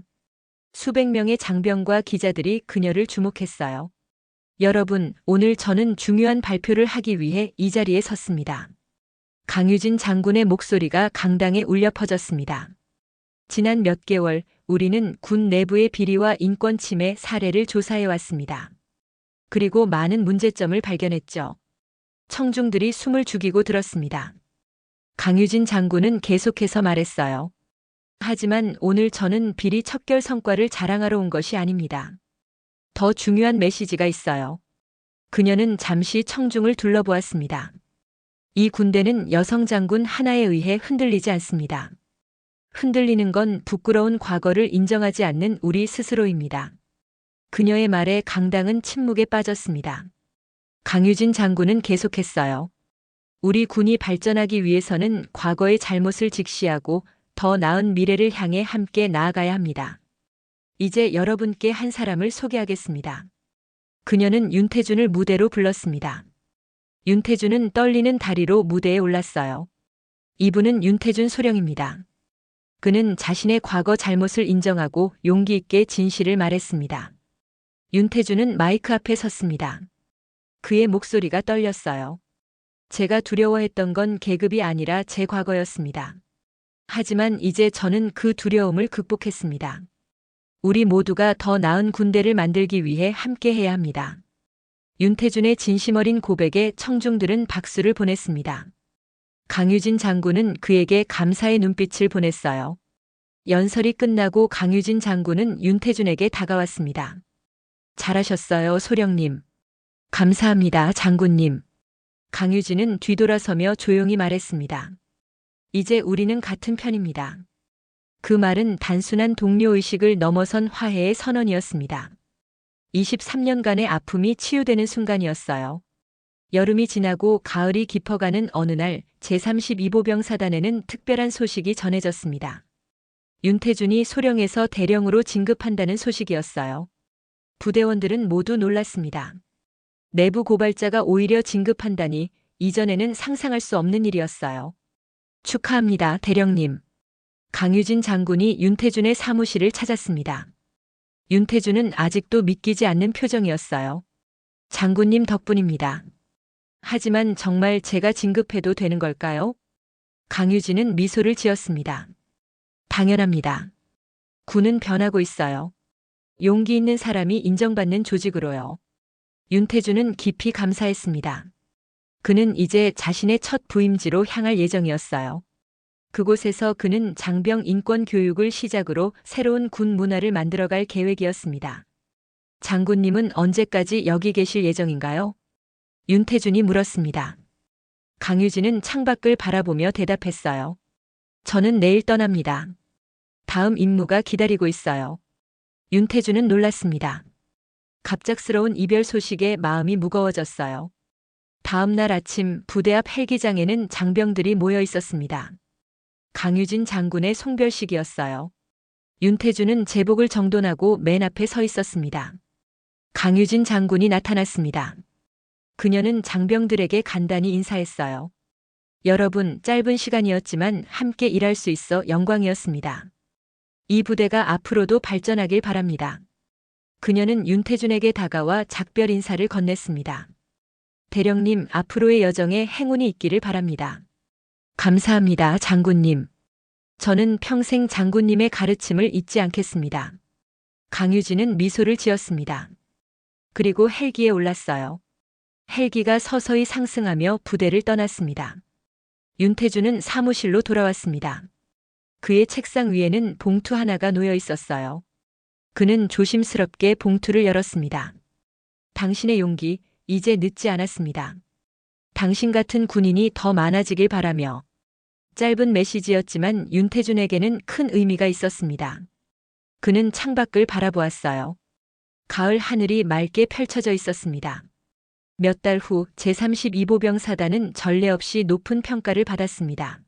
수백 명의 장병과 기자들이 그녀를 주목했어요. 여러분, 오늘 저는 중요한 발표를 하기 위해 이 자리에 섰습니다. 강유진 장군의 목소리가 강당에 울려 퍼졌습니다. 지난 몇 개월 우리는 군 내부의 비리와 인권 침해 사례를 조사해 왔습니다. 그리고 많은 문제점을 발견했죠. 청중들이 숨을 죽이고 들었습니다. 강유진 장군은 계속해서 말했어요. 하지만 오늘 저는 비리 척결 성과를 자랑하러 온 것이 아닙니다. 더 중요한 메시지가 있어요. 그녀는 잠시 청중을 둘러보았습니다. 이 군대는 여성 장군 하나에 의해 흔들리지 않습니다. 흔들리는 건 부끄러운 과거를 인정하지 않는 우리 스스로입니다. 그녀의 말에 강당은 침묵에 빠졌습니다. 강유진 장군은 계속했어요. 우리 군이 발전하기 위해서는 과거의 잘못을 직시하고 더 나은 미래를 향해 함께 나아가야 합니다. 이제 여러분께 한 사람을 소개하겠습니다. 그녀는 윤태준을 무대로 불렀습니다. 윤태준은 떨리는 다리로 무대에 올랐어요. 이분은 윤태준 소령입니다. 그는 자신의 과거 잘못을 인정하고 용기 있게 진실을 말했습니다. 윤태준은 마이크 앞에 섰습니다. 그의 목소리가 떨렸어요. 제가 두려워했던 건 계급이 아니라 제 과거였습니다. 하지만 이제 저는 그 두려움을 극복했습니다. 우리 모두가 더 나은 군대를 만들기 위해 함께 해야 합니다. 윤태준의 진심 어린 고백에 청중들은 박수를 보냈습니다. 강유진 장군은 그에게 감사의 눈빛을 보냈어요. 연설이 끝나고 강유진 장군은 윤태준에게 다가왔습니다. 잘하셨어요, 소령님. 감사합니다, 장군님. 강유진은 뒤돌아서며 조용히 말했습니다. 이제 우리는 같은 편입니다. 그 말은 단순한 동료의식을 넘어선 화해의 선언이었습니다. 23년간의 아픔이 치유되는 순간이었어요. 여름이 지나고 가을이 깊어가는 어느 날 제32보병 사단에는 특별한 소식이 전해졌습니다. 윤태준이 소령에서 대령으로 진급한다는 소식이었어요. 부대원들은 모두 놀랐습니다. 내부 고발자가 오히려 진급한다니 이전에는 상상할 수 없는 일이었어요. 축하합니다, 대령님. 강유진 장군이 윤태준의 사무실을 찾았습니다. 윤태준은 아직도 믿기지 않는 표정이었어요. 장군님 덕분입니다. 하지만 정말 제가 진급해도 되는 걸까요? 강유진은 미소를 지었습니다. 당연합니다. 군은 변하고 있어요. 용기 있는 사람이 인정받는 조직으로요. 윤태주는 깊이 감사했습니다. 그는 이제 자신의 첫 부임지로 향할 예정이었어요. 그곳에서 그는 장병 인권 교육을 시작으로 새로운 군 문화를 만들어갈 계획이었습니다. 장군님은 언제까지 여기 계실 예정인가요? 윤태준이 물었습니다. 강유진은 창밖을 바라보며 대답했어요. 저는 내일 떠납니다. 다음 임무가 기다리고 있어요. 윤태준은 놀랐습니다. 갑작스러운 이별 소식에 마음이 무거워졌어요. 다음 날 아침 부대 앞 헬기장에는 장병들이 모여 있었습니다. 강유진 장군의 송별식이었어요. 윤태준은 제복을 정돈하고 맨 앞에 서 있었습니다. 강유진 장군이 나타났습니다. 그녀는 장병들에게 간단히 인사했어요. 여러분, 짧은 시간이었지만 함께 일할 수 있어 영광이었습니다. 이 부대가 앞으로도 발전하길 바랍니다. 그녀는 윤태준에게 다가와 작별 인사를 건넸습니다. 대령님, 앞으로의 여정에 행운이 있기를 바랍니다. 감사합니다, 장군님. 저는 평생 장군님의 가르침을 잊지 않겠습니다. 강유진은 미소를 지었습니다. 그리고 헬기에 올랐어요. 헬기가 서서히 상승하며 부대를 떠났습니다. 윤태준은 사무실로 돌아왔습니다. 그의 책상 위에는 봉투 하나가 놓여 있었어요. 그는 조심스럽게 봉투를 열었습니다. 당신의 용기, 이제 늦지 않았습니다. 당신 같은 군인이 더 많아지길 바라며. 짧은 메시지였지만 윤태준에게는 큰 의미가 있었습니다. 그는 창밖을 바라보았어요. 가을 하늘이 맑게 펼쳐져 있었습니다. 몇 달 후 제32보병 사단은 전례 없이 높은 평가를 받았습니다.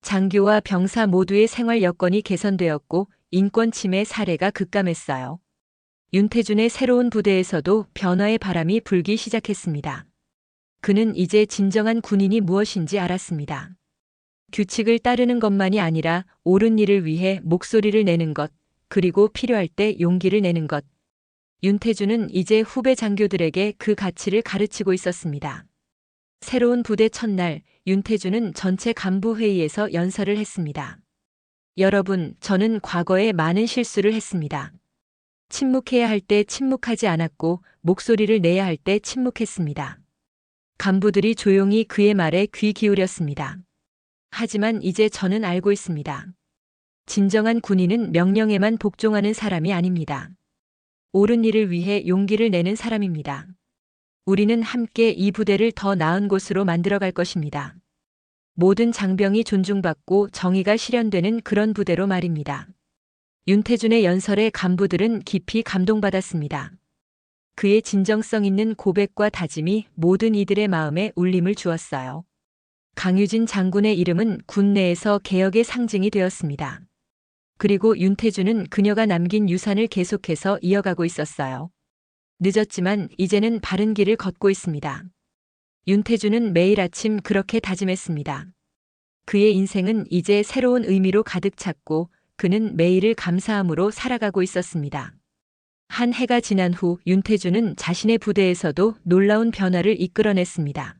장교와 병사 모두의 생활 여건이 개선되었고 인권 침해 사례가 급감했어요. 윤태준의 새로운 부대에서도 변화의 바람이 불기 시작했습니다. 그는 이제 진정한 군인이 무엇인지 알았습니다. 규칙을 따르는 것만이 아니라 옳은 일을 위해 목소리를 내는 것, 그리고 필요할 때 용기를 내는 것. 윤태준은 이제 후배 장교들에게 그 가치를 가르치고 있었습니다. 새로운 부대 첫날, 윤태준은 전체 간부 회의에서 연설을 했습니다. 여러분, 저는 과거에 많은 실수를 했습니다. 침묵해야 할 때 침묵하지 않았고 목소리를 내야 할 때 침묵했습니다. 간부들이 조용히 그의 말에 귀 기울였습니다. 하지만 이제 저는 알고 있습니다. 진정한 군인은 명령에만 복종하는 사람이 아닙니다. 옳은 일을 위해 용기를 내는 사람입니다. 우리는 함께 이 부대를 더 나은 곳으로 만들어갈 것입니다. 모든 장병이 존중받고 정의가 실현되는 그런 부대로 말입니다. 윤태준의 연설에 간부들은 깊이 감동받았습니다. 그의 진정성 있는 고백과 다짐이 모든 이들의 마음에 울림을 주었어요. 강유진 장군의 이름은 군 내에서 개혁의 상징이 되었습니다. 그리고 윤태준은 그녀가 남긴 유산을 계속해서 이어가고 있었어요. 늦었지만 이제는 바른 길을 걷고 있습니다. 윤태준은 매일 아침 그렇게 다짐했습니다. 그의 인생은 이제 새로운 의미로 가득 찼고 그는 매일을 감사함으로 살아가고 있었습니다. 한 해가 지난 후 윤태준은 자신의 부대에서도 놀라운 변화를 이끌어냈습니다.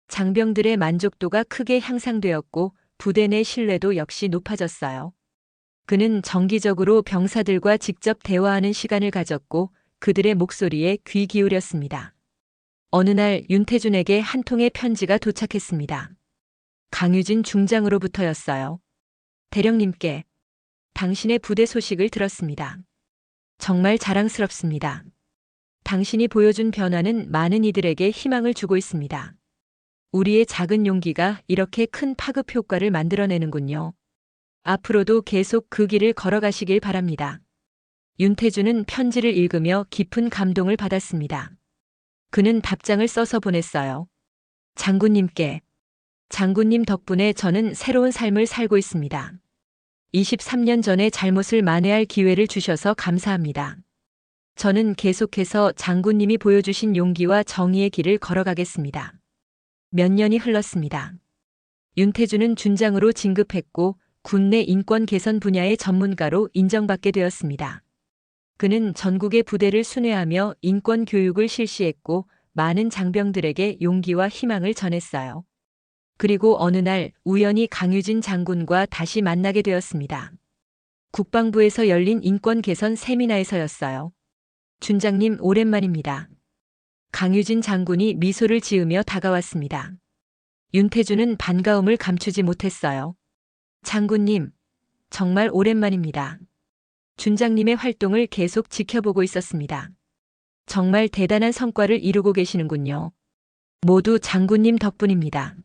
장병들의 만족도가 크게 향상되었고 부대 내 신뢰도 역시 높아졌어요. 그는 정기적으로 병사들과 직접 대화하는 시간을 가졌고 그들의 목소리에 귀 기울였습니다. 어느 날 윤태준에게 한 통의 편지가 도착했습니다. 강유진 중장으로부터였어요. 대령님께 당신의 부대 소식을 들었습니다. 정말 자랑스럽습니다. 당신이 보여준 변화는 많은 이들에게 희망을 주고 있습니다. 우리의 작은 용기가 이렇게 큰 파급 효과를 만들어내는군요. 앞으로도 계속 그 길을 걸어가시길 바랍니다. 윤태준은 편지를 읽으며 깊은 감동을 받았습니다. 그는 답장을 써서 보냈어요. 장군님께. 장군님 덕분에 저는 새로운 삶을 살고 있습니다. 23년 전에 잘못을 만회할 기회를 주셔서 감사합니다. 저는 계속해서 장군님이 보여주신 용기와 정의의 길을 걸어가겠습니다. 몇 년이 흘렀습니다. 윤태준은 준장으로 진급했고 군 내 인권 개선 분야의 전문가로 인정받게 되었습니다. 그는 전국의 부대를 순회하며 인권 교육을 실시했고 많은 장병들에게 용기와 희망을 전했어요. 그리고 어느 날 우연히 강유진 장군과 다시 만나게 되었습니다. 국방부에서 열린 인권 개선 세미나에서였어요. 준장님 오랜만입니다. 강유진 장군이 미소를 지으며 다가왔습니다. 윤태주는 반가움을 감추지 못했어요. 장군님, 정말 오랜만입니다. 준장님의 활동을 계속 지켜보고 있었습니다. 정말 대단한 성과를 이루고 계시는군요. 모두 장군님 덕분입니다.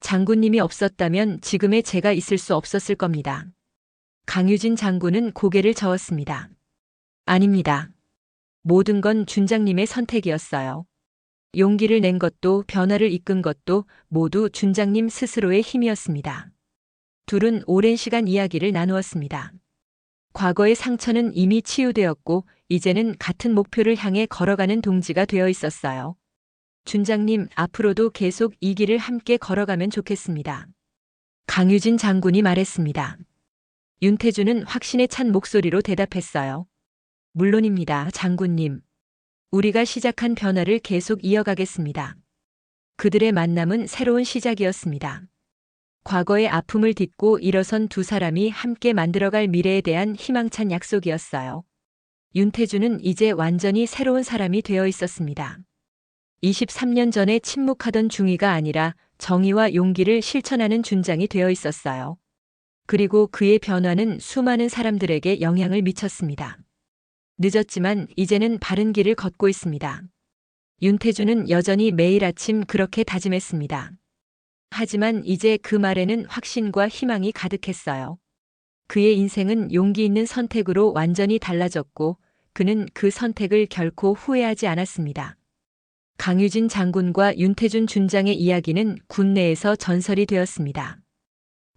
장군님이 없었다면 지금의 제가 있을 수 없었을 겁니다. 강유진 장군은 고개를 저었습니다. 아닙니다. 모든 건 준장님의 선택이었어요. 용기를 낸 것도 변화를 이끈 것도 모두 준장님 스스로의 힘이었습니다. 둘은 오랜 시간 이야기를 나누었습니다. 과거의 상처는 이미 치유되었고 이제는 같은 목표를 향해 걸어가는 동지가 되어 있었어요. 준장님, 앞으로도 계속 이 길을 함께 걸어가면 좋겠습니다. 강유진 장군이 말했습니다. 윤태주는 확신에 찬 목소리로 대답했어요. 물론입니다, 장군님. 우리가 시작한 변화를 계속 이어가겠습니다. 그들의 만남은 새로운 시작이었습니다. 과거의 아픔을 딛고 일어선 두 사람이 함께 만들어갈 미래에 대한 희망찬 약속이었어요. 윤태주는 이제 완전히 새로운 사람이 되어 있었습니다. 23년 전에 침묵하던 중위가 아니라 정의와 용기를 실천하는 준장이 되어 있었어요. 그리고 그의 변화는 수많은 사람들에게 영향을 미쳤습니다. 늦었지만 이제는 바른 길을 걷고 있습니다. 윤태주는 여전히 매일 아침 그렇게 다짐했습니다. 하지만 이제 그 말에는 확신과 희망이 가득했어요. 그의 인생은 용기 있는 선택으로 완전히 달라졌고 그는 그 선택을 결코 후회하지 않았습니다. 강유진 장군과 윤태준 준장의 이야기는 군내에서 전설이 되었습니다.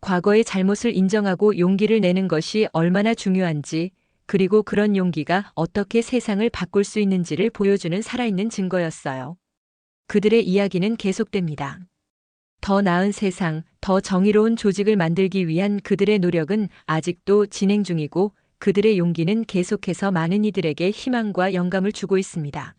과거의 잘못을 인정하고 용기를 내는 것이 얼마나 중요한지, 그리고 그런 용기가 어떻게 세상을 바꿀 수 있는지를 보여주는 살아있는 증거였어요. 그들의 이야기는 계속됩니다. 더 나은 세상, 더 정의로운 조직을 만들기 위한 그들의 노력은 아직도 진행 중이고 그들의 용기는 계속해서 많은 이들에게 희망과 영감을 주고 있습니다.